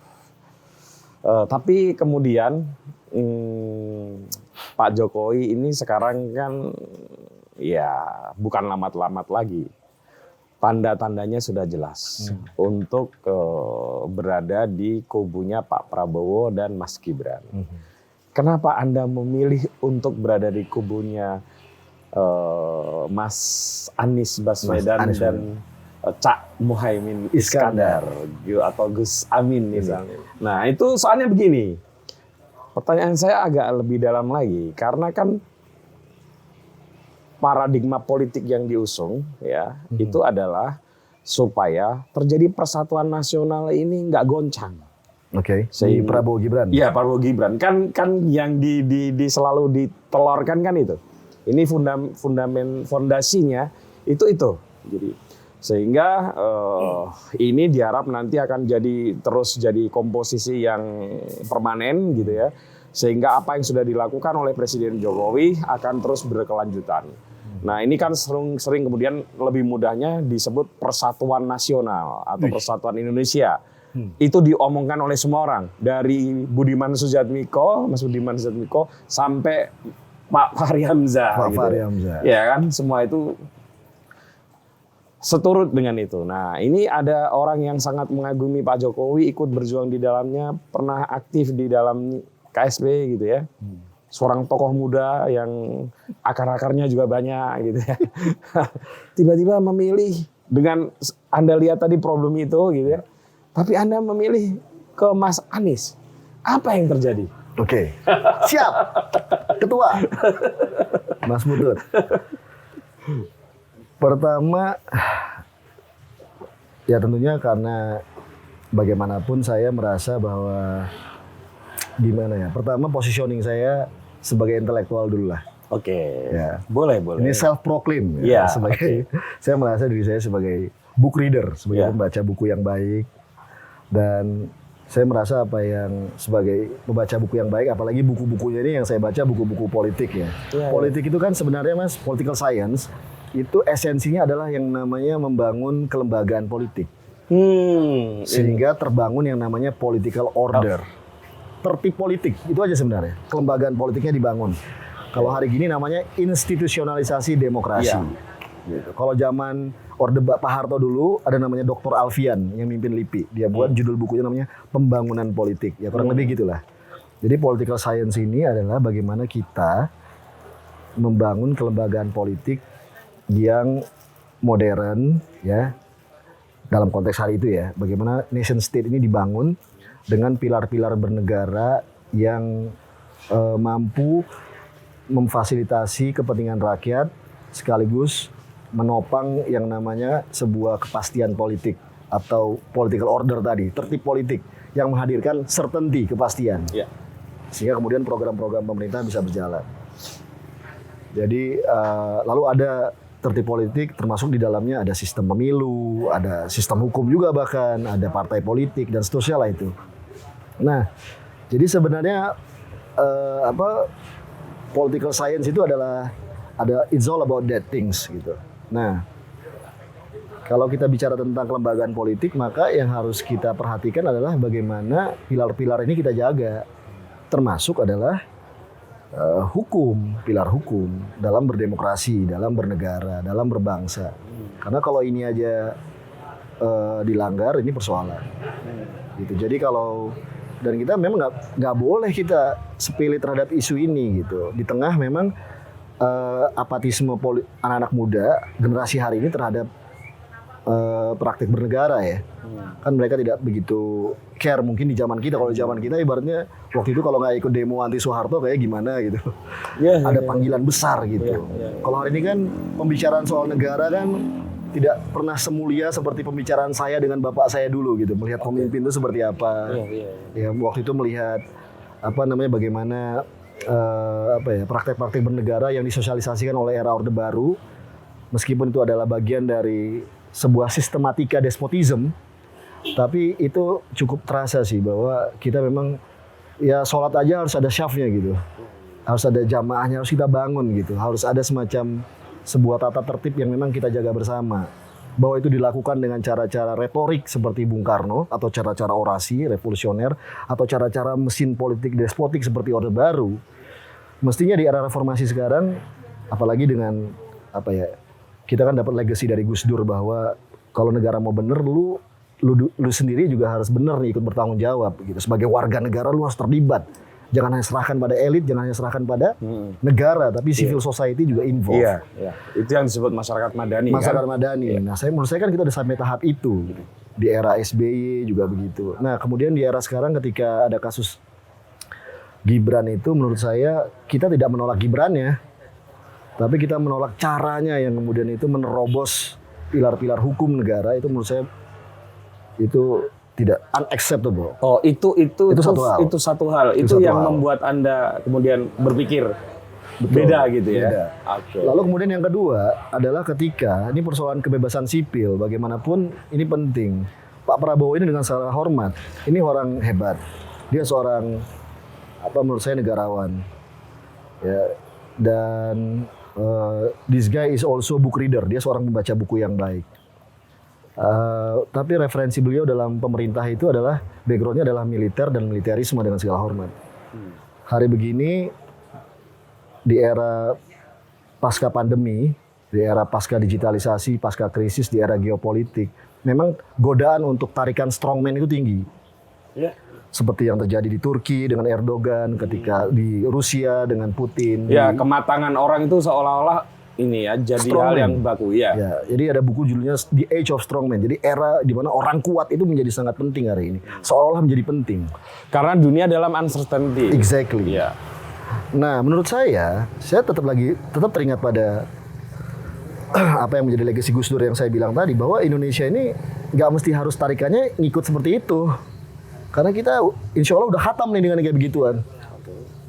Tapi kemudian Pak Jokowi ini sekarang kan ya bukan lamat-lamat lagi. Tanda-tandanya sudah jelas untuk berada di kubunya Pak Prabowo dan Mas Gibran. Kenapa Anda memilih untuk berada di kubunya Mas Anies Baswedan dan Cak Muhaimin Iskandar atau Gus Amin ini? Nah itu soalnya begini, pertanyaan saya agak lebih dalam lagi karena kan paradigma politik yang diusung ya itu adalah supaya terjadi persatuan nasional ini nggak goncang. Oke. Si Prabowo Gibran. Iya Prabowo Gibran kan yang selalu ditelorkan kan itu. Ini fondasinya itu. Jadi sehingga ini diharap nanti akan terus jadi komposisi yang permanen gitu ya. Sehingga apa yang sudah dilakukan oleh Presiden Jokowi akan terus berkelanjutan. Nah ini kan sering kemudian lebih mudahnya disebut persatuan nasional atau persatuan Indonesia. Itu diomongkan oleh semua orang. Dari Budiman Sujatmiko, Mas Budiman Sujatmiko sampai Pak Fahri Hamzah. Pak gitu. Fahri Hamzah. Ya kan semua itu. seturut dengan itu. Nah, ini ada orang yang sangat mengagumi Pak Jokowi, ikut berjuang di dalamnya, pernah aktif di dalam KSP gitu ya. Seorang tokoh muda yang akar-akarnya juga banyak gitu ya. Tiba-tiba memilih dengan Anda lihat tadi problem itu gitu ya. Tapi Anda memilih ke Mas Anies. Apa yang terjadi? Oke, siap. Ketua, Mas Putut. Pertama, ya tentunya karena bagaimanapun saya merasa bahwa gimana ya. Pertama positioning saya sebagai intelektual dulu lah. Oke, Ya. boleh. Ini self proclaim Ya, sebagai saya merasa diri saya sebagai book reader, sebagai Ya. pembaca buku yang baik, dan saya merasa apa yang sebagai pembaca buku yang baik, apalagi buku-bukunya ini yang saya baca buku-buku politik ya. Ya, Politik itu kan sebenarnya Mas, political science itu esensinya adalah yang namanya membangun kelembagaan politik, sehingga terbangun yang namanya political order, tertib politik, itu aja sebenarnya. Kelembagaan politiknya dibangun. Kalau hari gini namanya institusionalisasi demokrasi. Iya. Gitu. Kalau zaman Orde Pak Harto dulu ada namanya Dr. Alfian yang mimpin LIPI. Dia buat judul bukunya namanya Pembangunan Politik. Ya kurang lebih gitulah. Jadi political science ini adalah bagaimana kita membangun kelembagaan politik yang modern ya. Dalam konteks hari itu ya, bagaimana nation state ini dibangun dengan pilar-pilar bernegara yang mampu memfasilitasi kepentingan rakyat sekaligus menopang yang namanya sebuah kepastian politik atau political order tadi, tertib politik yang menghadirkan certainty, kepastian. Ya. Sehingga kemudian program-program pemerintah bisa berjalan. Jadi lalu ada tertib politik termasuk di dalamnya ada sistem pemilu, ada sistem hukum juga bahkan, ada partai politik dan seterusnya lah itu. Nah, jadi sebenarnya political science itu adalah it's all about that things gitu. Nah, kalau kita bicara tentang kelembagaan politik, maka yang harus kita perhatikan adalah bagaimana pilar-pilar ini kita jaga. Termasuk adalah hukum, pilar hukum dalam berdemokrasi, dalam bernegara, dalam berbangsa. Karena kalau ini aja dilanggar, ini persoalan. Gitu. Jadi kalau dan kita memang nggak boleh kita sepele terhadap isu ini gitu. Di tengah memang apatisme anak-anak muda generasi hari ini terhadap praktik bernegara ya. Kan mereka tidak begitu care mungkin di zaman kita. Kalau di zaman kita ibaratnya waktu itu kalau nggak ikut demo anti Soeharto kayak gimana gitu. Ada panggilan besar gitu. Kalau hari ini kan pembicaraan soal negara kan tidak pernah semulia seperti pembicaraan saya dengan bapak saya dulu gitu. Melihat pemimpin itu seperti apa. Ya waktu itu melihat bagaimana praktek-praktek bernegara yang disosialisasikan oleh era Orde Baru, meskipun itu adalah bagian dari sebuah sistematika despotisme, tapi itu cukup terasa sih bahwa kita memang ya sholat aja harus ada syafnya gitu, harus ada jamaahnya, harus kita bangun gitu, harus ada semacam sebuah tata tertib yang memang kita jaga bersama. Bahwa itu dilakukan dengan cara-cara retorik seperti Bung Karno, atau cara-cara orasi revolusioner, atau cara-cara mesin politik despotik seperti Orde Baru. Mestinya di era reformasi sekarang, apalagi dengan kita kan dapat legacy dari Gus Dur bahwa kalau negara mau bener, lu sendiri juga harus bener nih, ikut bertanggung jawab gitu. Sebagai warga negara lu harus terlibat. Jangan hanya serahkan pada elit, jangan hanya serahkan pada negara, tapi civil society juga involved. Iya. Itu yang disebut masyarakat madani. Masyarakat kan? madani. Nah, menurut saya kan kita udah sampai tahap itu. Di era SBY juga begitu. Nah, kemudian di era sekarang ketika ada kasus Gibran itu, menurut saya kita tidak menolak Gibrannya, tapi kita menolak caranya yang kemudian itu menerobos pilar-pilar hukum negara. Itu menurut saya itu tidak unacceptable. Oh, itu satu hal. Itu satu hal. Itu yang membuat Anda kemudian berpikir beda gitu ya. Beda. Okay. Lalu kemudian yang kedua adalah ketika ini persoalan kebebasan sipil, bagaimanapun ini penting. Pak Prabowo ini dengan segala hormat, ini orang hebat. Dia seorang menurut saya negarawan. Ya, dan this guy is also book reader. Dia seorang pembaca buku yang baik. Tapi referensi beliau dalam pemerintah itu adalah backgroundnya adalah militer dan militerisme dengan segala hormat. Hari begini di era pasca pandemi di era pasca digitalisasi, pasca krisis, di era geopolitik, memang godaan untuk tarikan strongman itu tinggi. Ya. Seperti yang terjadi di Turki dengan Erdogan, ketika di Rusia dengan Putin. Ya, kematangan orang itu seolah-olah ini ya jadi Strongman. hal yang baku ya. Ya, jadi ada buku judulnya The Age of Strongman. Jadi era di mana orang kuat itu menjadi sangat penting hari ini. Seolah-olah menjadi penting. Karena dunia dalam uncertainty. Exactly. Ya. Nah, menurut saya tetap teringat pada apa yang menjadi legasi Gus Dur yang saya bilang tadi, bahwa Indonesia ini nggak mesti harus tarikannya ngikut seperti itu. Karena kita insya Allah udah khatam nih dengan kayak begituan.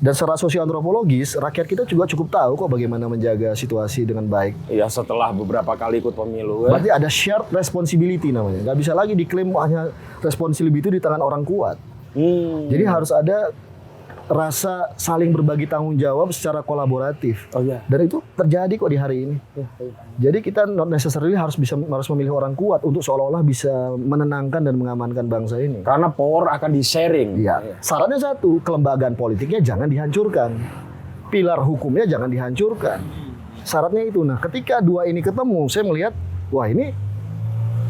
Dan secara sosioantropologis, rakyat kita juga cukup tahu kok bagaimana menjaga situasi dengan baik. Ya, setelah beberapa kali ikut pemilu. Berarti ada shared responsibility namanya. Nggak bisa lagi diklaim hanya responsibility itu di tangan orang kuat. Jadi harus ada rasa saling berbagi tanggung jawab secara kolaboratif. Oh iya. Dan itu terjadi kok di hari ini. Jadi kita not necessarily harus memilih orang kuat untuk seolah-olah bisa menenangkan dan mengamankan bangsa ini. Karena power akan di-sharing. Iya. Syaratnya satu, kelembagaan politiknya jangan dihancurkan. Pilar hukumnya jangan dihancurkan. Syaratnya itu. Nah, ketika dua ini ketemu, saya melihat, wah ini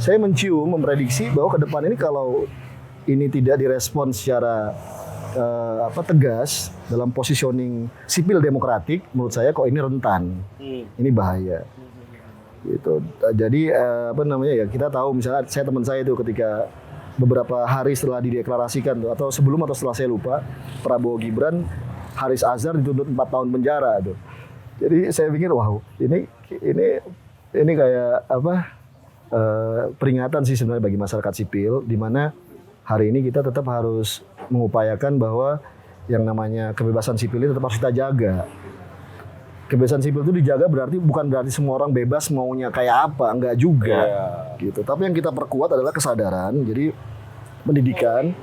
saya memprediksi bahwa ke depan ini kalau ini tidak direspon secara tegas dalam positioning sipil demokratik, menurut saya kok ini rentan, ini bahaya. Gitu. Jadi ya kita tahu misalnya teman saya itu ketika beberapa hari setelah dideklarasikan tuh, atau sebelum atau setelah saya lupa, Prabowo Gibran, Haris Azhar dituntut 4 tahun penjara tuh. Jadi saya pikir wow ini kayak peringatan sih sebenarnya bagi masyarakat sipil, di mana hari ini kita tetap harus mengupayakan bahwa yang namanya kebebasan sipil ini tetap harus kita jaga. Kebebasan sipil itu dijaga bukan berarti semua orang bebas maunya kayak apa, enggak juga. Gitu. Tapi yang kita perkuat adalah kesadaran. Jadi pendidikan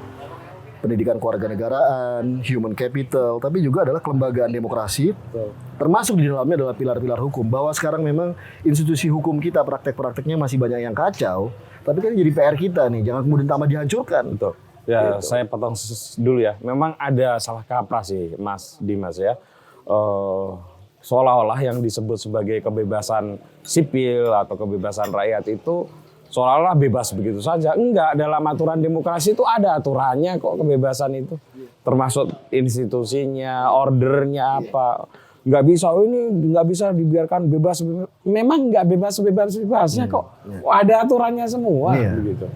kewarganegaraan, human capital, tapi juga adalah kelembagaan demokrasi. Termasuk di dalamnya adalah pilar-pilar hukum. Bahwa sekarang memang institusi hukum kita praktek-prakteknya masih banyak yang kacau. Tapi kan jadi PR kita nih, jangan kemudian tambah dihancurkan. Betul. Ya, saya potong dulu ya. Memang ada salah kaprah sih, Mas Dimas ya. Seolah-olah yang disebut sebagai kebebasan sipil atau kebebasan rakyat itu seolah-olah bebas begitu saja. Enggak, dalam aturan demokrasi itu ada aturannya kok kebebasan itu. Termasuk institusinya, ordernya apa. Nggak bisa dibiarkan bebas. Memang nggak bebas-bebasnya kok. Ada aturannya semua. Begitu.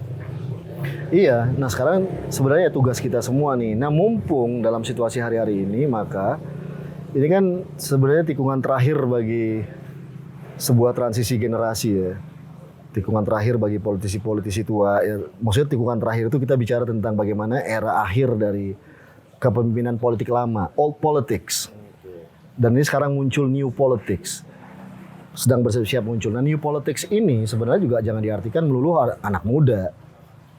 Iya, nah sekarang sebenarnya tugas kita semua nih. Nah mumpung dalam situasi hari-hari ini, maka ini kan sebenarnya tikungan terakhir bagi sebuah transisi generasi ya. Tikungan terakhir bagi politisi-politisi tua. Ya, maksudnya tikungan terakhir itu kita bicara tentang bagaimana era akhir dari kepemimpinan politik lama, old politics. Dan ini sekarang muncul new politics. Sedang bersiap muncul. Nah new politics ini sebenarnya juga jangan diartikan melulu anak muda.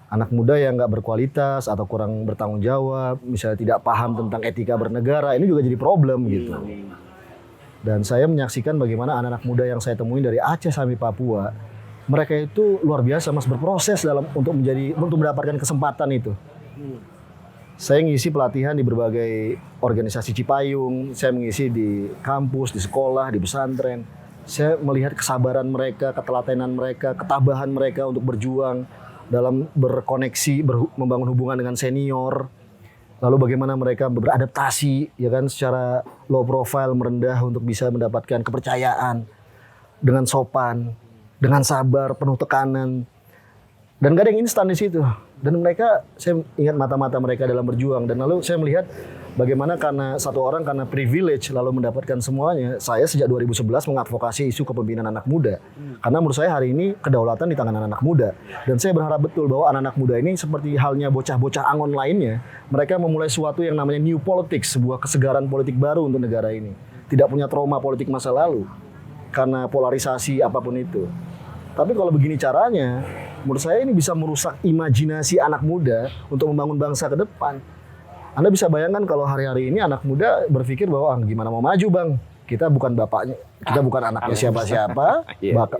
Anak muda yang nggak berkualitas atau kurang bertanggung jawab, misalnya tidak paham tentang etika bernegara, ini juga jadi problem gitu. Dan saya menyaksikan bagaimana anak-anak muda yang saya temuin dari Aceh sampai Papua, mereka itu luar biasa mas, berproses untuk mendapatkan kesempatan itu. Saya ngisi pelatihan di berbagai organisasi Cipayung, saya mengisi di kampus, di sekolah, di pesantren. Saya melihat kesabaran mereka, ketelatenan mereka, ketabahan mereka untuk berjuang dalam berkoneksi, membangun hubungan dengan senior. Lalu bagaimana mereka beradaptasi, ya kan, secara low profile, merendah untuk bisa mendapatkan kepercayaan dengan sopan, dengan sabar, penuh tekanan. Dan gak ada yang instan di situ. Dan mereka, saya ingat mata-mata mereka dalam berjuang. Dan lalu saya melihat bagaimana karena satu orang karena privilege lalu mendapatkan semuanya. Saya sejak 2011 mengadvokasi isu kepemimpinan anak muda. Karena menurut saya hari ini kedaulatan di tangan anak muda. Dan saya berharap betul bahwa anak-anak muda ini seperti halnya bocah-bocah angon lainnya. Mereka memulai sesuatu yang namanya new politics. Sebuah kesegaran politik baru untuk negara ini. Tidak punya trauma politik masa lalu. Karena polarisasi apapun itu. Tapi kalau begini caranya, menurut saya ini bisa merusak imajinasi anak muda untuk membangun bangsa ke depan. Anda bisa bayangkan kalau hari-hari ini anak muda berpikir bahwa gimana mau maju bang? Kita bukan bapaknya, kita bukan anaknya siapa-siapa.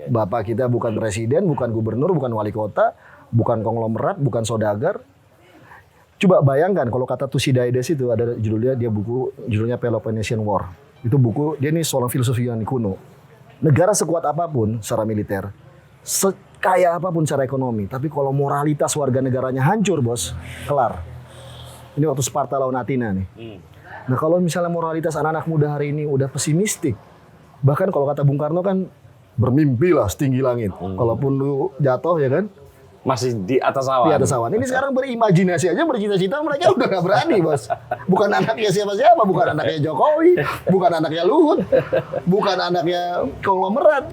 Bapak kita bukan presiden, bukan gubernur, bukan wali kota, bukan konglomerat, bukan saudagar. Coba bayangkan kalau kata Thucydides itu ada judulnya, judulnya Peloponnesian War. Itu buku, dia ini seorang filsuf Yunani kuno. negara sekuat apapun secara militer, sekaya apapun secara ekonomi, tapi kalau moralitas warga negaranya hancur, bos, kelar. Ini waktu Sparta lawan Athena nih. Nah kalau misalnya moralitas anak-anak muda hari ini udah pesimistik, bahkan kalau kata Bung Karno kan bermimpi lah setinggi langit. Kalaupun lu jatuh ya kan, Masih di atas awan. di atas awan. Ini sekarang berimajinasi aja, bercita-cita, mereka udah gak berani, bos. Bukan anaknya siapa-siapa, bukan anaknya Jokowi, bukan anaknya Luhut, bukan anaknya konglomerat.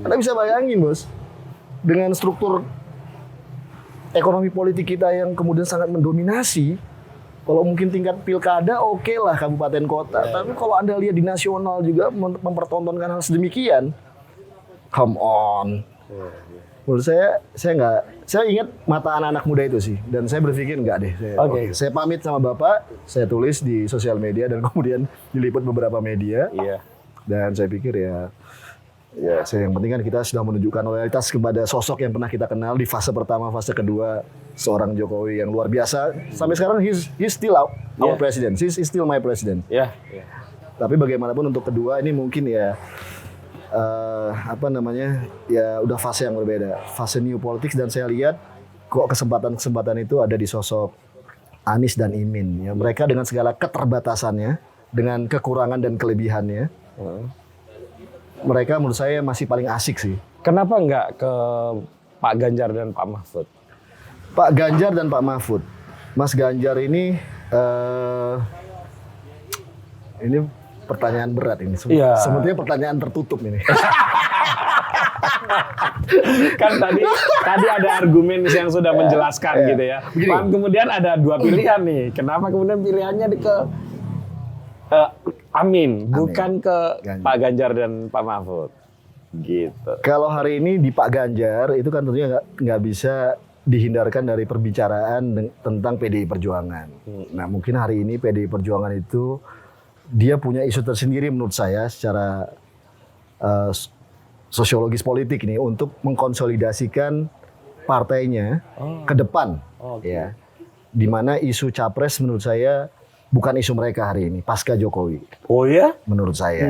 Anda bisa bayangin, bos, dengan struktur ekonomi politik kita yang kemudian sangat mendominasi. Kalau mungkin tingkat pilkada oke lah kabupaten kota, tapi kalau Anda lihat di nasional juga mempertontonkan hal sedemikian, come on. Menurut saya ingat mata anak-anak muda itu sih, dan saya berpikir enggak deh. Saya pamit sama Bapak, saya tulis di sosial media dan kemudian diliput beberapa media. Iya. Dan saya pikir yang penting kan kita sudah menunjukkan loyalitas kepada sosok yang pernah kita kenal di fase pertama, fase kedua, seorang Jokowi yang luar biasa. Sampai sekarang he's still our president, he's still my president. Iya. Tapi bagaimanapun untuk kedua ini mungkin udah fase yang berbeda, fase new politics, dan saya lihat kok kesempatan itu ada di sosok Anies dan Imin. Ya, mereka dengan segala keterbatasannya, dengan kekurangan dan kelebihannya, mereka menurut saya masih paling asik sih. Kenapa nggak ke Pak Ganjar dan Pak Mahfud? Pak Ganjar dan Pak Mahfud. Mas Ganjar ini pertanyaan berat ini. Sebenarnya pertanyaan tertutup ini. Kan tadi ada argumen yang sudah menjelaskan gitu ya. Kemudian ada dua pilihan nih. Kenapa kemudian pilihannya ke Amin, bukan ke Pak Ganjar dan Pak Mahfud? Gitu. Kalau hari ini di Pak Ganjar itu kan tentunya nggak bisa dihindarkan dari perbicaraan tentang PDI Perjuangan. Nah mungkin hari ini PDI Perjuangan itu dia punya isu tersendiri menurut saya secara sosiologis politik nih untuk mengkonsolidasikan partainya ke depan. Ya. Di mana isu capres menurut saya bukan isu mereka hari ini, pasca Jokowi. Oh ya? Menurut saya.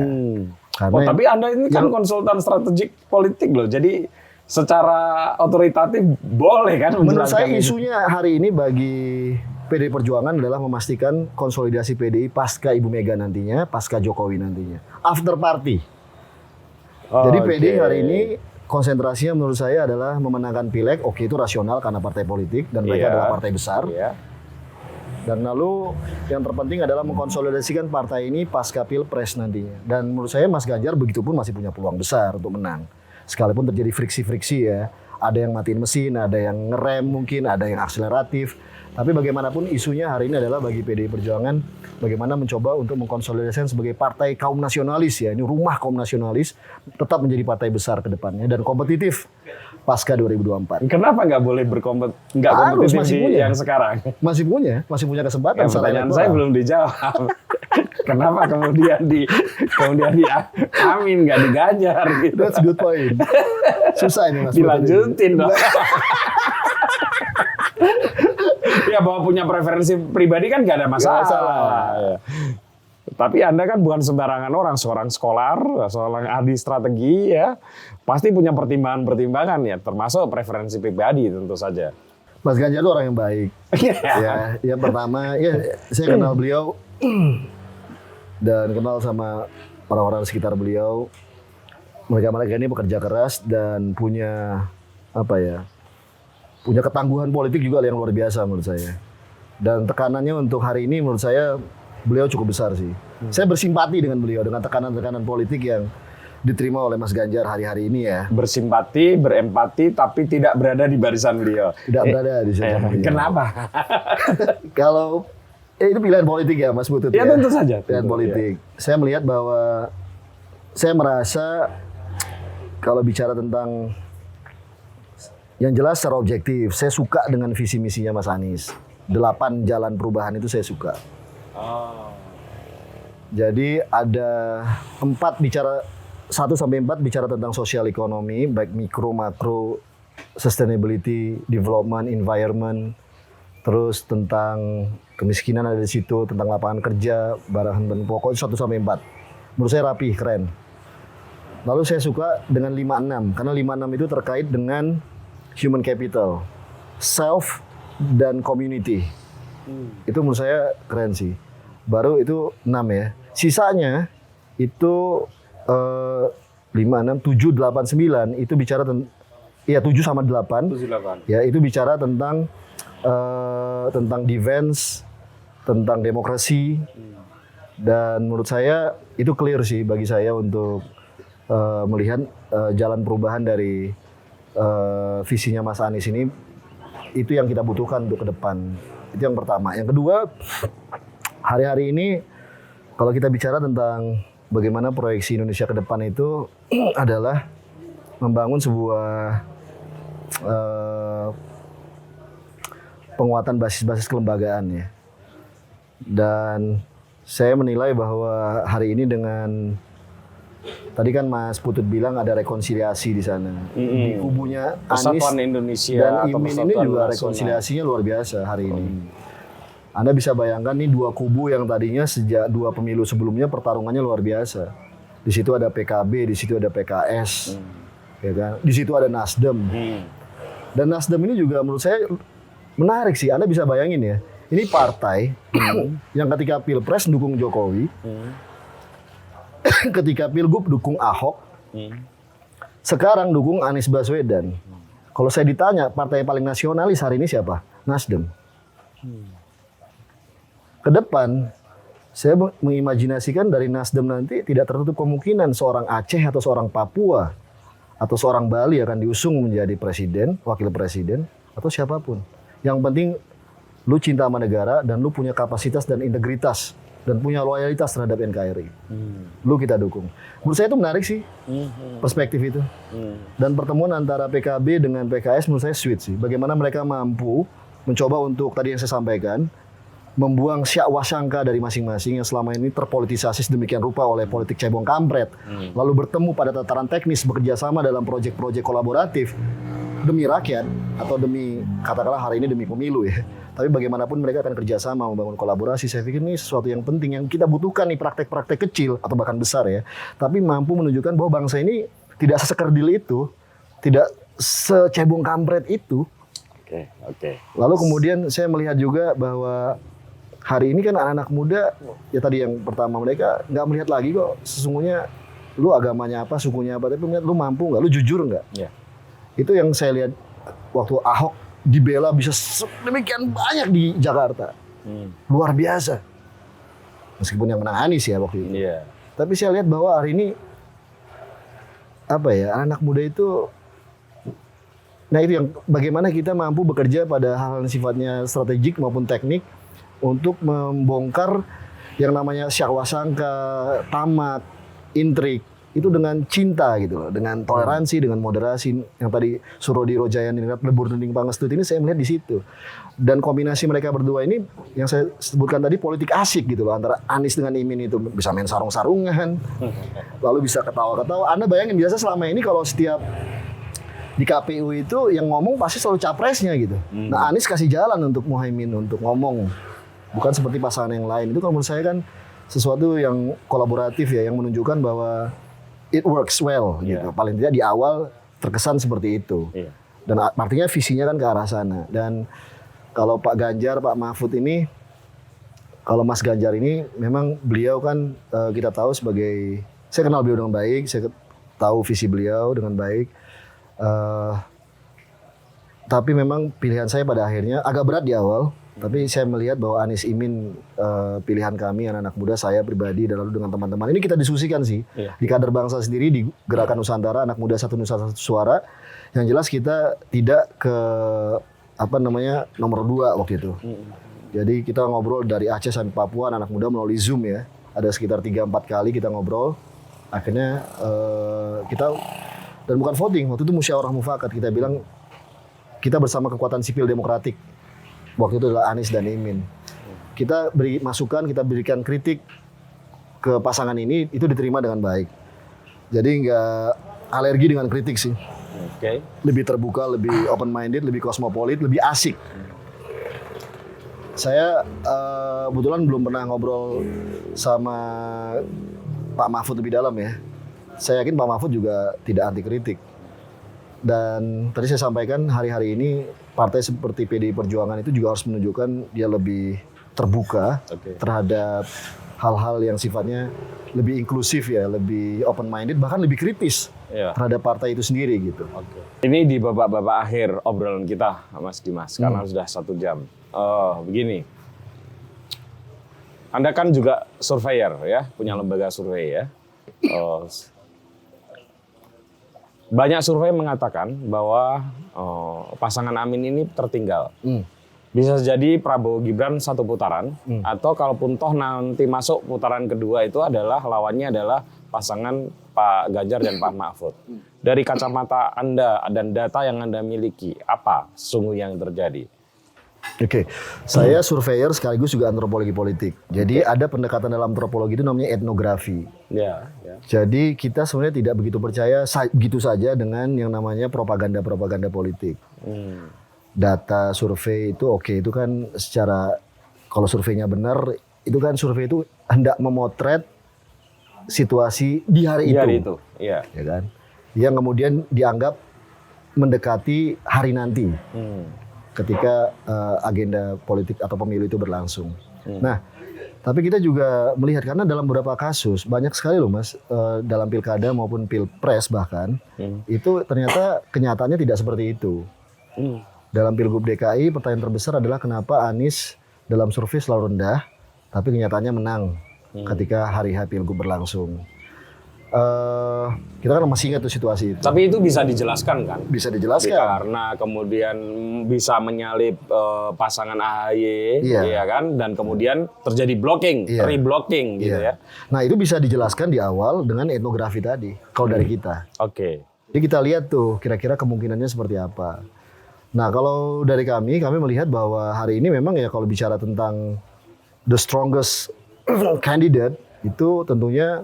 Karena tapi Anda ini kan konsultan strategik politik loh, jadi secara otoritatif boleh kan? Menurut saya isunya hari ini bagi PDI Perjuangan adalah memastikan konsolidasi PDI pasca Ibu Mega nantinya, pasca Jokowi nantinya. After party. Jadi PDI hari ini konsentrasinya menurut saya adalah memenangkan pileg, itu rasional karena partai politik dan mereka adalah partai besar. Dan lalu yang terpenting adalah mengkonsolidasikan partai ini pasca Pilpres nantinya. Dan menurut saya Mas Ganjar begitupun masih punya peluang besar untuk menang. Sekalipun terjadi friksi-friksi ya. Ada yang matiin mesin, ada yang ngerem mungkin, ada yang akseleratif. Tapi bagaimanapun isunya hari ini adalah bagi PDI Perjuangan bagaimana mencoba untuk mengkonsolidasikan sebagai partai kaum nasionalis ya. Ini rumah kaum nasionalis tetap menjadi partai besar ke depannya dan kompetitif pasca 2024. Kenapa nggak boleh kompetitif yang sekarang? Masih punya kesempatan. Pertanyaan saya belum dijawab. Kenapa kemudian di Amin nggak diganjar gitu? That's a good point. Susah ini Mas. Dilanjutin dong. Ya bahwa punya preferensi pribadi kan nggak ada masalah. Ya. Tapi Anda kan bukan sembarangan orang, seorang scholar, seorang ahli strategi ya, pasti punya pertimbangan-pertimbangan ya, termasuk preferensi pribadi tentu saja. Mas Ganjar itu orang yang baik. Ya, yang pertama ya saya kenal beliau dan kenal sama orang-orang sekitar beliau. Mereka ini bekerja keras dan punya punya ketangguhan politik juga yang luar biasa menurut saya. Dan tekanannya untuk hari ini menurut saya beliau cukup besar sih. Saya bersimpati dengan beliau, dengan tekanan-tekanan politik yang diterima oleh Mas Ganjar hari-hari ini ya. Bersimpati, berempati, tapi tidak berada di barisan beliau. Tidak berada di sana. Kenapa? Kalau itu pilihan politik ya Mas Butut ya? Tentu saja. Pilihan politik. Ya. Saya melihat bahwa saya merasa kalau bicara tentang yang jelas secara objektif, saya suka dengan visi misinya Mas Anies. 8 jalan perubahan itu saya suka. Jadi ada 1 sampai 4 bicara tentang sosial ekonomi, baik mikro, makro, sustainability, development, environment, terus tentang kemiskinan ada di situ, tentang lapangan kerja, bahan pokok 1 sampai 4. Menurut saya rapi, keren. Lalu saya suka dengan 56 karena 56 itu terkait dengan human capital, self dan community. Itu menurut saya keren sih. Baru itu 6 ya. Sisanya itu 5, 6, 7, 8, 9 itu bicara tentang 7 sama 8. 78. Ya, itu bicara tentang defense, tentang demokrasi. Dan menurut saya itu clear sih bagi saya untuk melihat jalan perubahan dari visinya Mas Anies ini, itu yang kita butuhkan untuk ke depan. Itu yang pertama. Yang kedua, hari-hari ini kalau kita bicara tentang bagaimana proyeksi Indonesia ke depan itu adalah membangun sebuah penguatan basis-basis kelembagaan ya. Dan saya menilai bahwa hari ini dengan tadi kan Mas Putut bilang ada rekonsiliasi di sana. Di kubunya Anies Persatuan Indonesia dan atau Imin ini Persatuan juga Nasional. rekonsiliasinya luar biasa hari ini. Anda bisa bayangkan nih dua kubu yang tadinya sejak 2 pemilu sebelumnya pertarungannya luar biasa. Di situ ada PKB, di situ ada PKS, ya kan? Di situ ada Nasdem. Dan Nasdem ini juga menurut saya menarik sih. Anda bisa bayangin ya. Ini partai yang ketika Pilpres dukung Jokowi, ketika Pilgub dukung Ahok, sekarang dukung Anies Baswedan. Kalau saya ditanya partai paling nasionalis hari ini siapa? Nasdem. Ke depan, saya mengimajinasikan dari Nasdem nanti tidak tertutup kemungkinan seorang Aceh atau seorang Papua atau seorang Bali akan diusung menjadi presiden, wakil presiden, atau siapapun. Yang penting lu cinta sama negara dan lu punya kapasitas dan integritas dan punya loyalitas terhadap NKRI. Lu kita dukung. Menurut saya itu menarik sih perspektif itu. Dan pertemuan antara PKB dengan PKS menurut saya sweet sih. Bagaimana mereka mampu mencoba untuk tadi yang saya sampaikan, membuang syak-wasangka dari masing-masing yang selama ini terpolitisasi sedemikian rupa oleh politik cebong kampret. Lalu bertemu pada tataran teknis, bekerja sama dalam proyek-proyek kolaboratif demi rakyat atau demi, katakanlah hari ini demi pemilu ya. Tapi bagaimanapun mereka akan kerjasama membangun kolaborasi. Saya pikir ini sesuatu yang penting yang kita butuhkan nih, praktek-praktek kecil atau bahkan besar ya. Tapi mampu menunjukkan bahwa bangsa ini tidak sesekerdil itu, tidak secebong kampret itu. Oke. Lalu kemudian saya melihat juga bahwa hari ini kan anak-anak muda, ya tadi yang pertama mereka nggak melihat lagi kok sesungguhnya lu agamanya apa, sukunya apa, tapi melihat lu mampu nggak, lu jujur nggak. Yeah. Itu yang saya lihat waktu Ahok dibela bisa demikian banyak di Jakarta. Luar biasa. Meskipun yang menang Anies ya waktu itu. Iya. Tapi saya lihat bahwa hari ini apa ya, anak muda itu, nah itu yang bagaimana kita mampu bekerja pada hal yang sifatnya strategik maupun teknik untuk membongkar yang namanya syak-wasangka, tamak, intrik itu dengan cinta gitu loh, dengan toleransi, dengan moderasi. Yang tadi Surodiro Jayaningrat Lebur Dening Pangestut ini saya melihat di situ. Dan kombinasi mereka berdua ini yang saya sebutkan tadi politik asik gitu loh, antara Anies dengan Imin itu bisa main sarung-sarungan, lalu bisa ketawa-ketawa. Anda bayangin biasa selama ini kalau setiap di KPU itu yang ngomong pasti selalu capresnya gitu. Nah Anies kasih jalan untuk Muhaimin untuk ngomong, bukan seperti pasangan yang lain. Itu kalau menurut saya kan sesuatu yang kolaboratif ya, yang menunjukkan bahwa it works well gitu. Paling tidak di awal terkesan seperti itu. Dan artinya visinya kan ke arah sana. Dan kalau Pak Ganjar, Pak Mahfud ini, kalau Mas Ganjar ini memang beliau kan kita tahu sebagai, saya kenal beliau dengan baik, saya tahu visi beliau dengan baik. Tapi memang pilihan saya pada akhirnya agak berat di awal. Tapi saya melihat bahwa Anies Imin pilihan kami anak-anak muda, saya pribadi dan lalu dengan teman-teman ini kita diskusikan sih di kader bangsa sendiri, di Gerakan Nusantara Anak Muda Satu Nusa Satu Suara. Yang jelas kita tidak ke nomor 2 waktu itu. Jadi kita ngobrol dari Aceh sampai Papua anak muda melalui Zoom ya. Ada sekitar 3-4 kali kita ngobrol. Akhirnya kita, dan bukan voting, waktu itu musyawarah mufakat, kita bilang kita bersama kekuatan sipil demokratik. Waktu itu adalah Anies dan Imin. Kita beri masukan, kita berikan kritik ke pasangan ini, itu diterima dengan baik. Jadi nggak alergi dengan kritik sih. Lebih terbuka, lebih open minded, lebih cosmopolit, lebih asik. Saya kebetulan belum pernah ngobrol sama Pak Mahfud lebih dalam ya. saya yakin Pak Mahfud juga tidak anti kritik. Dan tadi saya sampaikan hari-hari ini partai seperti PDI Perjuangan itu juga harus menunjukkan dia lebih terbuka terhadap hal-hal yang sifatnya lebih inklusif ya, lebih open minded, bahkan lebih kritis terhadap partai itu sendiri gitu. Ini di babak-babak akhir obrolan kita, Mas Dimas, karena sudah 1 jam. Begini, Anda kan juga surveyor ya, punya lembaga survei ya. Banyak survei mengatakan bahwa pasangan Amin ini tertinggal. Bisa jadi Prabowo Gibran 1 putaran, atau kalaupun toh nanti masuk putaran kedua itu adalah lawannya adalah pasangan Pak Ganjar dan Pak Mahfud. Dari kacamata Anda dan data yang Anda miliki, apa sesungguhnya yang terjadi? Oke, saya surveyor sekaligus juga antropologi politik. Jadi ada pendekatan dalam antropologi itu namanya etnografi. Jadi kita sebenarnya tidak begitu percaya begitu saja dengan yang namanya propaganda politik. Data survei itu oke, itu kan secara kalau surveinya benar, itu kan survei itu hendak memotret situasi di hari itu. Ya kan? Yang kemudian dianggap mendekati hari nanti. Ketika agenda politik atau pemilu itu berlangsung. Nah, tapi kita juga melihat karena dalam beberapa kasus banyak sekali loh Mas, dalam pilkada maupun pilpres bahkan itu ternyata kenyataannya tidak seperti itu. Dalam Pilgub DKI pertanyaan terbesar adalah kenapa Anies dalam survei selalu rendah, tapi kenyataannya menang ketika hari H Pilgub berlangsung. Kita kan masih ingat tuh situasi itu. Tapi itu bisa dijelaskan kan? Bisa dijelaskan. Karena kemudian bisa menyalip pasangan AHY, ya kan? Dan kemudian terjadi blocking, reblocking gitu ya. Nah itu bisa dijelaskan di awal dengan etnografi tadi, kalau dari kita. Jadi kita lihat tuh kira-kira kemungkinannya seperti apa. Nah kalau dari kami melihat bahwa hari ini memang ya kalau bicara tentang the strongest candidate itu tentunya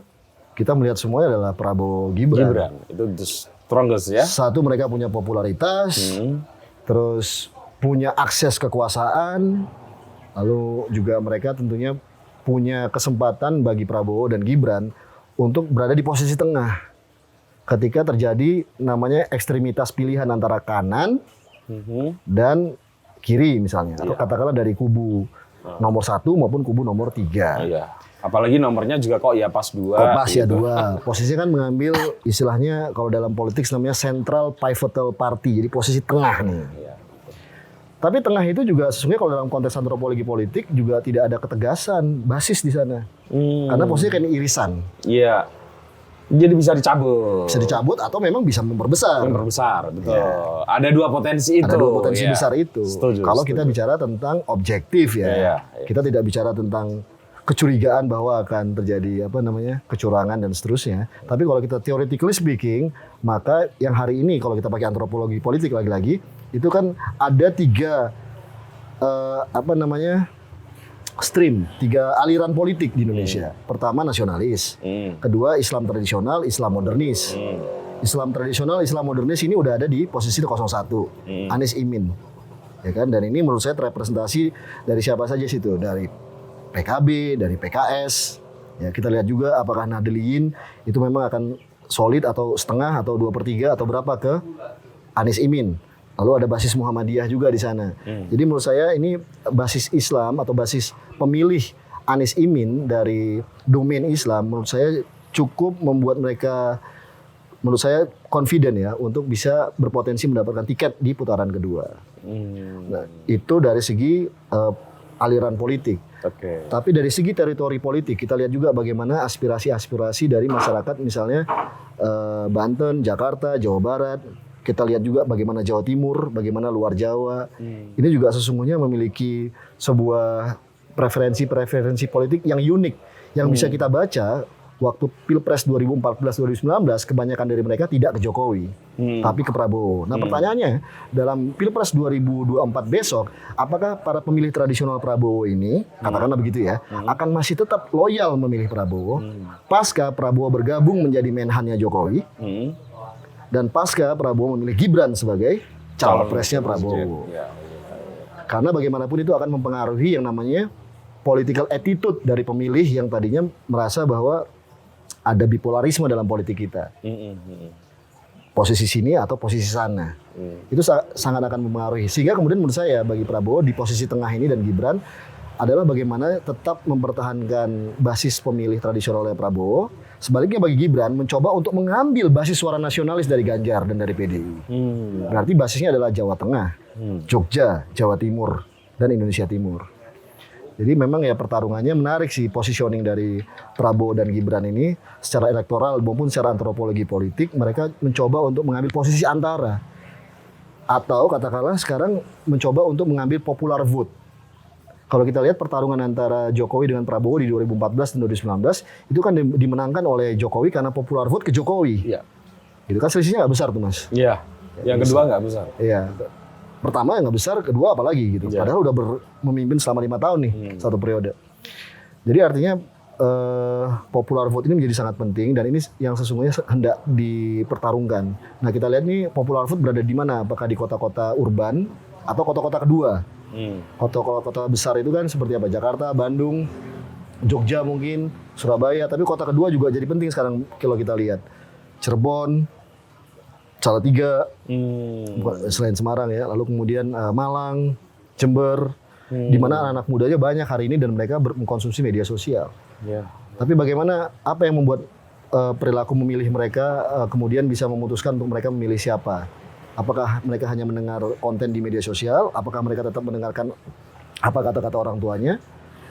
kita melihat semuanya adalah Prabowo Gibran. Itu the strongest ya. Satu, mereka punya popularitas, terus punya akses kekuasaan, lalu juga mereka tentunya punya kesempatan bagi Prabowo dan Gibran untuk berada di posisi tengah. Ketika terjadi namanya ekstremitas pilihan antara kanan dan kiri misalnya, atau katakanlah dari kubu nomor 1 maupun kubu nomor 3. Apalagi nomornya juga kok ya pas 2. Pas ya 2. Posisinya kan mengambil istilahnya kalau dalam politik namanya central pivotal party. Jadi posisi tengah nih. Tapi tengah itu juga sesungguhnya kalau dalam konteks antropologi politik juga tidak ada ketegasan basis di sana. Karena posisinya kayak irisan. Iya. Jadi bisa dicabut. Bisa dicabut atau memang bisa memperbesar. Betul. Ada 2 potensi itu. Ada 2 potensi besar itu. Kalau kita setuju. bicara tentang objektif ya. Kita tidak bicara tentang kecurigaan bahwa akan terjadi kecurangan dan seterusnya. Tapi kalau kita theoretically speaking, maka yang hari ini kalau kita pakai antropologi politik lagi-lagi itu kan ada 3 stream, 3 aliran politik di Indonesia. Pertama nasionalis, kedua Islam tradisional, Islam modernis. Islam tradisional, Islam modernis ini udah ada di posisi 01, Anies Imin. Ya kan? Dan ini menurut saya terrepresentasi dari siapa saja situ, dari PKB, dari PKS. Ya, kita lihat juga apakah Nahdliyin itu memang akan solid atau setengah atau 2/3 atau berapa ke Anies Imin. Lalu ada basis Muhammadiyah juga di sana. Jadi menurut saya ini basis Islam atau basis pemilih Anies Imin dari domain Islam menurut saya cukup membuat mereka menurut saya confident ya untuk bisa berpotensi mendapatkan tiket di putaran kedua. Nah, itu dari segi aliran politik. Tapi dari segi teritori politik kita lihat juga bagaimana aspirasi-aspirasi dari masyarakat misalnya Banten, Jakarta, Jawa Barat. Kita lihat juga bagaimana Jawa Timur, bagaimana luar Jawa. Ini juga sesungguhnya memiliki sebuah preferensi politik yang unik yang bisa kita baca waktu Pilpres 2014-2019 kebanyakan dari mereka tidak ke Jokowi, tapi ke Prabowo. Nah pertanyaannya, dalam Pilpres 2024 besok, apakah para pemilih tradisional Prabowo ini, katakanlah begitu ya, akan masih tetap loyal memilih Prabowo, pasca Prabowo bergabung menjadi menhannya Jokowi, dan pasca Prabowo memilih Gibran sebagai cawapresnya Prabowo. Karena bagaimanapun itu akan mempengaruhi yang namanya political attitude dari pemilih yang tadinya merasa bahwa ada bipolarisme dalam politik kita. Posisi sini atau posisi sana. Itu sangat akan mempengaruhi. Sehingga kemudian menurut saya bagi Prabowo di posisi tengah ini dan Gibran adalah bagaimana tetap mempertahankan basis pemilih tradisional oleh Prabowo. Sebaliknya bagi Gibran mencoba untuk mengambil basis suara nasionalis dari Ganjar dan dari PDI. Berarti basisnya adalah Jawa Tengah, Jogja, Jawa Timur, dan Indonesia Timur. Jadi memang ya pertarungannya menarik sih, positioning dari Prabowo dan Gibran ini secara elektoral maupun secara antropologi politik, mereka mencoba untuk mengambil posisi antara. Atau katakanlah sekarang mencoba untuk mengambil popular vote. Kalau kita lihat pertarungan antara Jokowi dengan Prabowo di 2014 dan 2019, itu kan dimenangkan oleh Jokowi karena popular vote ke Jokowi. Iya. Itu kan selisihnya nggak besar tuh Mas. Iya. Yang kedua nggak besar. Iya. Pertama yang nggak besar, kedua apalagi gitu. Iya. Padahal udah memimpin selama 5 tahun nih, satu periode. Jadi artinya popular vote ini menjadi sangat penting dan ini yang sesungguhnya hendak dipertarungkan. Nah kita lihat nih popular vote berada di mana? Apakah di kota-kota urban atau kota-kota kedua? Kota-kota besar itu kan seperti apa? Jakarta, Bandung, Jogja mungkin, Surabaya. Tapi kota kedua juga jadi penting sekarang kalau kita lihat. Cirebon, Salatiga, selain Semarang ya. Lalu kemudian Malang, Jember, di mana anak-anak mudanya banyak hari ini dan mereka mengkonsumsi media sosial. Tapi bagaimana, apa yang membuat perilaku memilih mereka kemudian bisa memutuskan untuk mereka memilih siapa? Apakah mereka hanya mendengar konten di media sosial? Apakah mereka tetap mendengarkan apa kata-kata orang tuanya?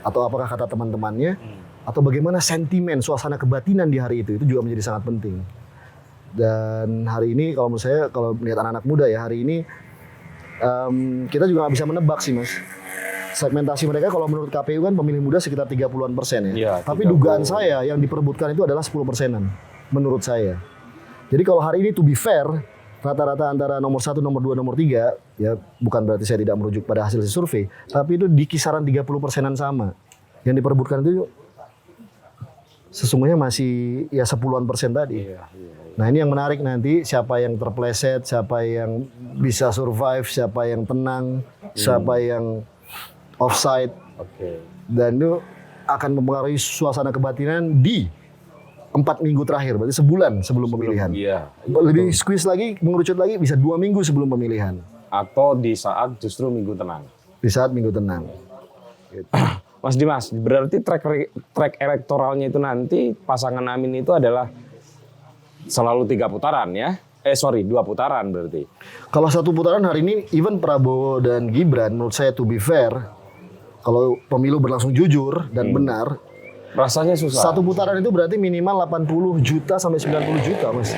Atau apakah kata teman-temannya? Atau bagaimana sentimen, suasana kebatinan di hari itu juga menjadi sangat penting. Dan hari ini kalau menurut saya, kalau melihat anak-anak muda ya hari ini, kita juga nggak bisa menebak sih Mas. Segmentasi mereka kalau menurut KPU kan pemilih muda sekitar 30-an% ya. Tapi dugaan saya yang diperebutkan itu adalah 10%-an menurut saya. Jadi kalau hari ini to be fair, rata-rata antara nomor 1, nomor 2, nomor 3, ya bukan berarti saya tidak merujuk pada hasil survei, tapi itu di kisaran 30%-an sama. Yang diperebutkan itu sesungguhnya masih ya 10-an% tadi. Nah ini yang menarik nanti, siapa yang terpleset, siapa yang bisa survive, siapa yang tenang, siapa yang offside. Dan itu akan mempengaruhi suasana kebatinan di 4 minggu terakhir, berarti sebulan sebelum pemilihan. Lebih squeeze lagi, mengerucut lagi, bisa 2 minggu sebelum pemilihan. Atau di saat justru minggu tenang. Di saat minggu tenang. Gitu. Mas Dimas, berarti track elektoralnya itu nanti pasangan Amin itu adalah selalu 3 putaran ya? 2 putaran berarti. Kalau 1 putaran hari ini, even Prabowo dan Gibran, menurut saya to be fair, kalau pemilu berlangsung jujur dan benar, rasanya susah. 1 putaran itu berarti minimal 80 juta sampai 90 juta, Mas.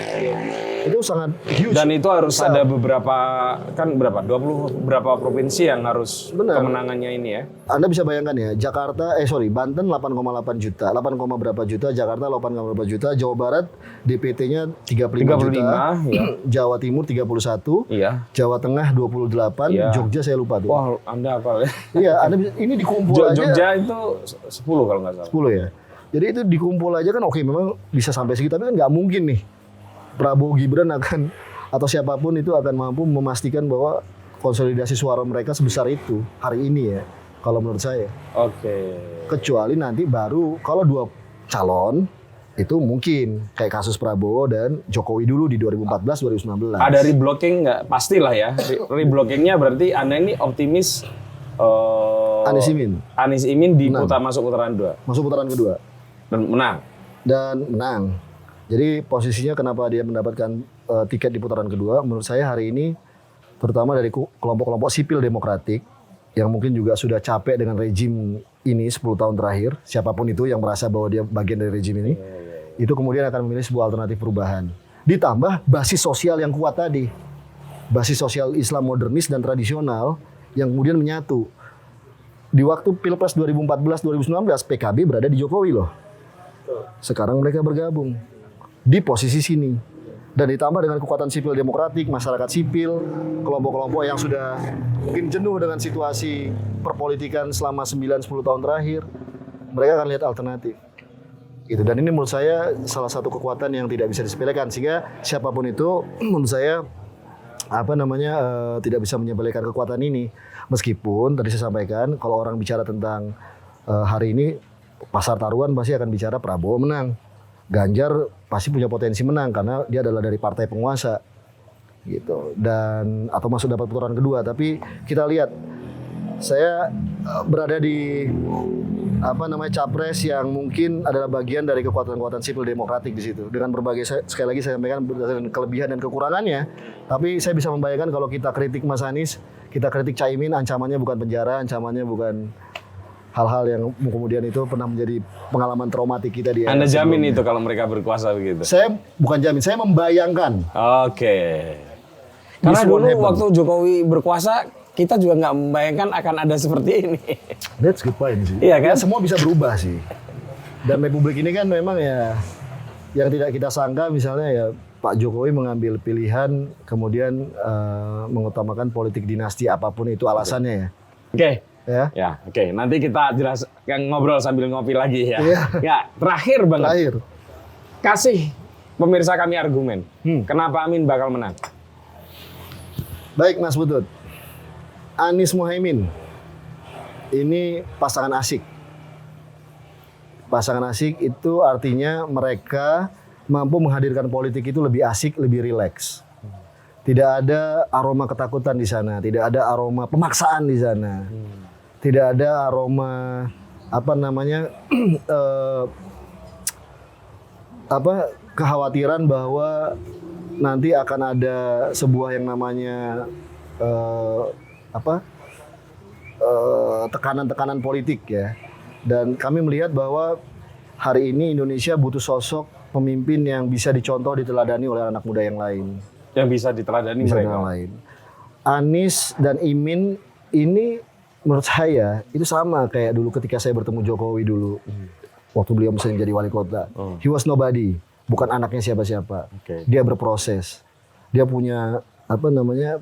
Itu sangat huge. Dan itu harus ada beberapa, kan berapa? 20 berapa provinsi yang harus kemenangannya ini ya? Anda bisa bayangkan ya, Banten 8,8 juta, 8, berapa juta, Jakarta 8, berapa juta, Jawa Barat DPT-nya 35 juta, ya. Jawa Timur 31, Jawa Tengah 28, Jogja saya lupa tuh. Wah, Anda hafal ya? Iya, ini dikumpul aja. Jogja itu 10 kalau nggak salah. 10 ya. Jadi itu dikumpul aja kan oke, memang bisa sampai segitu, tapi kan nggak mungkin nih Prabowo Gibran akan atau siapapun itu akan mampu memastikan bahwa konsolidasi suara mereka sebesar itu hari ini ya, kalau menurut saya. Kecuali nanti baru kalau 2 calon itu mungkin kayak kasus Prabowo dan Jokowi dulu di 2014-2019. Ada reblocking nggak? Pastilah ya. Reblockingnya berarti Anda ini optimis Anies Imin di masuk putaran 2. Masuk putaran kedua. Dan menang. Jadi posisinya kenapa dia mendapatkan tiket di putaran kedua, menurut saya hari ini terutama dari kelompok-kelompok sipil demokratik yang mungkin juga sudah capek dengan rejim ini 10 tahun terakhir, siapapun itu yang merasa bahwa dia bagian dari rejim ini, itu kemudian akan memilih sebuah alternatif perubahan. Ditambah basis sosial yang kuat tadi, basis sosial Islam modernis dan tradisional yang kemudian menyatu. Di waktu Pilpres 2014-2019 PKB berada di Jokowi loh. Sekarang mereka bergabung di posisi sini. Dan ditambah dengan kekuatan sipil demokratik, masyarakat sipil, kelompok-kelompok yang sudah mungkin jenuh dengan situasi perpolitikan selama 9-10 tahun terakhir, mereka akan lihat alternatif. Gitu. Dan ini menurut saya salah satu kekuatan yang tidak bisa disepelekan, sehingga siapapun itu menurut saya tidak bisa menyepelekan kekuatan ini. Meskipun tadi saya sampaikan kalau orang bicara tentang hari ini pasar taruhan pasti akan bicara Prabowo menang. Ganjar pasti punya potensi menang karena dia adalah dari partai penguasa gitu, dan atau masuk dapat putaran kedua. Tapi kita lihat, saya berada di capres yang mungkin adalah bagian dari kekuatan-kekuatan sipil demokratik di situ, dengan berbagai, sekali lagi saya sampaikan, berdasarkan kelebihan dan kekurangannya. Tapi saya bisa membayangkan kalau kita kritik Mas Anies, kita kritik Caimin, ancamannya bukan penjara, ancamannya bukan hal-hal yang kemudian itu pernah menjadi pengalaman traumatik kita di era Anda jamin sebelumnya. itu kalau mereka berkuasa begitu? Saya bukan jamin, saya membayangkan. Oke. Karena This won't dulu happen. waktu Jokowi berkuasa, kita juga nggak membayangkan akan ada seperti ini. That's good point sih. Iya kan? Ya, semua bisa berubah sih. Dan Republik ini kan memang ya yang tidak kita sangka, misalnya ya Pak Jokowi mengambil pilihan kemudian mengutamakan politik dinasti, apapun itu alasannya ya. Oke. Ya. Ya, oke. Nanti kita jelas ngobrol sambil ngopi lagi ya. Iya. Ya, terakhir banget. Terakhir. Kasih pemirsa kami argumen. Kenapa Amin bakal menang? Baik Mas Putut. Anies Muhaimin ini pasangan asik. Pasangan asik itu artinya mereka mampu menghadirkan politik itu lebih asik, lebih rileks. Tidak ada aroma ketakutan di sana, tidak ada aroma pemaksaan di sana. Tidak ada aroma kekhawatiran bahwa nanti akan ada sebuah yang namanya tekanan-tekanan politik ya. Dan kami melihat bahwa hari ini Indonesia butuh sosok pemimpin yang bisa dicontoh, diteladani oleh anak muda yang lain. Yang bisa diteladani Bisa mereka. yang lain. Anies dan Imin ini menurut saya itu sama kayak dulu ketika saya bertemu Jokowi dulu. Waktu beliau misalnya jadi wali kota. He was nobody, bukan anaknya siapa-siapa. Oke. Dia berproses. Dia punya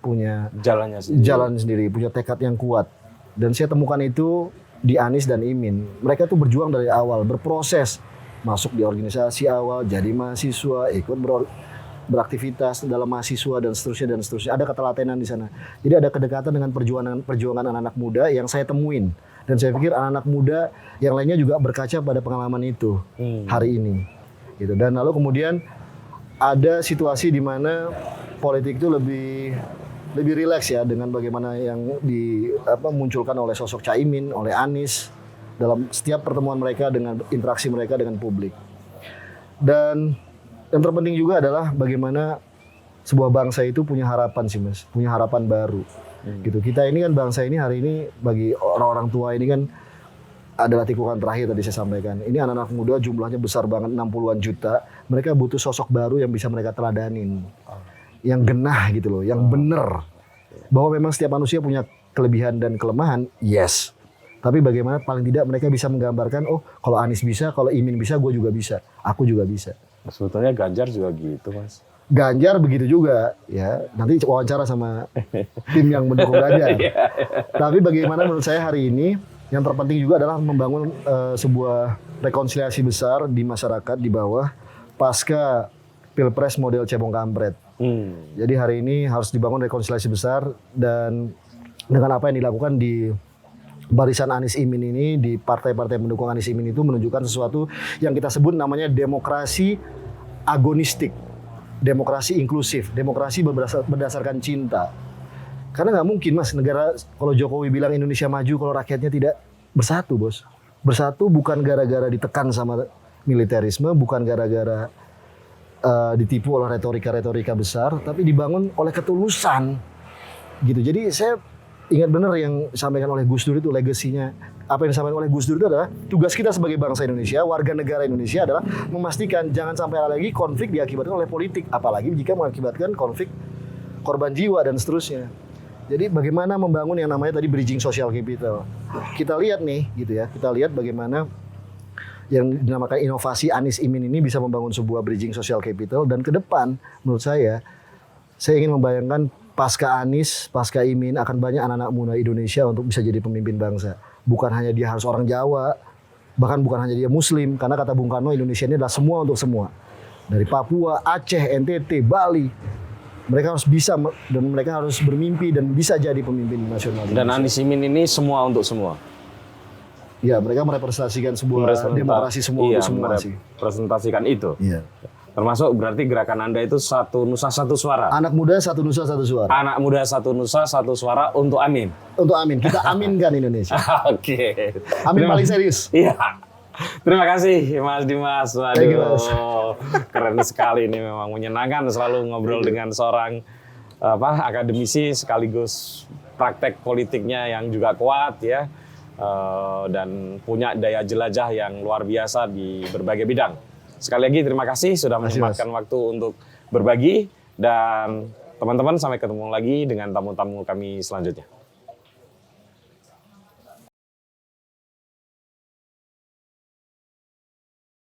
punya Jalannya sendiri. jalan sendiri, punya tekad yang kuat. Dan saya temukan itu di Anies dan Imin. Mereka tuh berjuang dari awal, berproses. Masuk di organisasi awal, jadi mahasiswa, ikut beraktivitas dalam mahasiswa dan seterusnya dan seterusnya. Ada ketelatenan di sana. Jadi ada kedekatan dengan perjuangan anak-anak muda yang saya temuin. Dan saya pikir anak-anak muda yang lainnya juga berkaca pada pengalaman itu hari ini. Gitu. Dan lalu kemudian ada situasi di mana politik itu lebih rileks ya, dengan bagaimana yang dimunculkan oleh sosok Caimin, oleh Anies dalam setiap pertemuan mereka, dengan interaksi mereka dengan publik. Dan yang terpenting juga adalah bagaimana sebuah bangsa itu punya harapan sih Mas, punya harapan baru. Gitu. Kita ini kan bangsa ini hari ini bagi orang-orang tua ini kan adalah tikungan terakhir tadi saya sampaikan. Ini anak-anak muda jumlahnya besar banget, 60-an juta. Mereka butuh sosok baru yang bisa mereka teladanin. Yang genah gitu loh, yang bener. Bahwa memang setiap manusia punya kelebihan dan kelemahan, yes. Tapi bagaimana paling tidak mereka bisa menggambarkan, oh kalau Anies bisa, kalau Imin bisa, gue juga bisa. Aku juga bisa. Sebetulnya Ganjar juga gitu, Mas. Ganjar begitu juga, ya. Nanti wawancara sama tim yang mendukung Ganjar. Tapi bagaimana menurut saya hari ini, yang terpenting juga adalah membangun sebuah rekonsiliasi besar di masyarakat di bawah pasca Pilpres model cebong kampret. Jadi hari ini harus dibangun rekonsiliasi besar, dan dengan apa yang dilakukan di barisan Anies Imin ini, di partai-partai pendukung Anies Imin itu menunjukkan sesuatu yang kita sebut namanya demokrasi agonistik, demokrasi inklusif, demokrasi berdasarkan cinta. Karena nggak mungkin Mas, negara kalau Jokowi bilang Indonesia maju kalau rakyatnya tidak bersatu, Bos. Bersatu bukan gara-gara ditekan sama militerisme, bukan gara-gara ditipu oleh retorika-retorika besar, tapi dibangun oleh ketulusan. Gitu. Jadi saya ingat benar yang disampaikan oleh Gus Dur itu, legasinya. Apa yang disampaikan oleh Gus Dur itu adalah tugas kita sebagai bangsa Indonesia, warga negara Indonesia adalah memastikan jangan sampai ada lagi konflik diakibatkan oleh politik, apalagi jika mengakibatkan konflik korban jiwa dan seterusnya. Jadi bagaimana membangun yang namanya tadi bridging social capital. Kita lihat nih gitu ya, kita lihat bagaimana yang dinamakan inovasi Anies Imin ini bisa membangun sebuah bridging social capital, dan ke depan menurut saya ingin membayangkan pasca Anies, pasca Imin akan banyak anak-anak muda Indonesia untuk bisa jadi pemimpin bangsa. Bukan hanya dia harus orang Jawa, bahkan bukan hanya dia Muslim, karena kata Bung Karno Indonesia ini adalah semua untuk semua. Dari Papua, Aceh, NTT, Bali, mereka harus bisa dan mereka harus bermimpi dan bisa jadi pemimpin nasional. Dan Anies Imin ini semua untuk semua. Ya, mereka merepresentasikan sebuah demokrasi semua Iya, untuk semua sih. merepresentasikan itu. Iya. Termasuk berarti gerakan Anda itu satu nusa satu suara. Anak muda satu nusa satu suara. Anak muda satu nusa satu suara untuk Amin. Untuk amin, kita aminkan Indonesia. Oke. Amin paling serius. Iya. Terima kasih Mas Dimas. Thank you, Mas. Keren sekali ini, memang menyenangkan selalu ngobrol dengan seorang akademisi sekaligus praktek politiknya yang juga kuat ya. Dan punya daya jelajah yang luar biasa di berbagai bidang. Sekali lagi terima kasih sudah menyempatkan waktu untuk berbagi, dan teman-teman sampai ketemu lagi dengan tamu-tamu kami selanjutnya.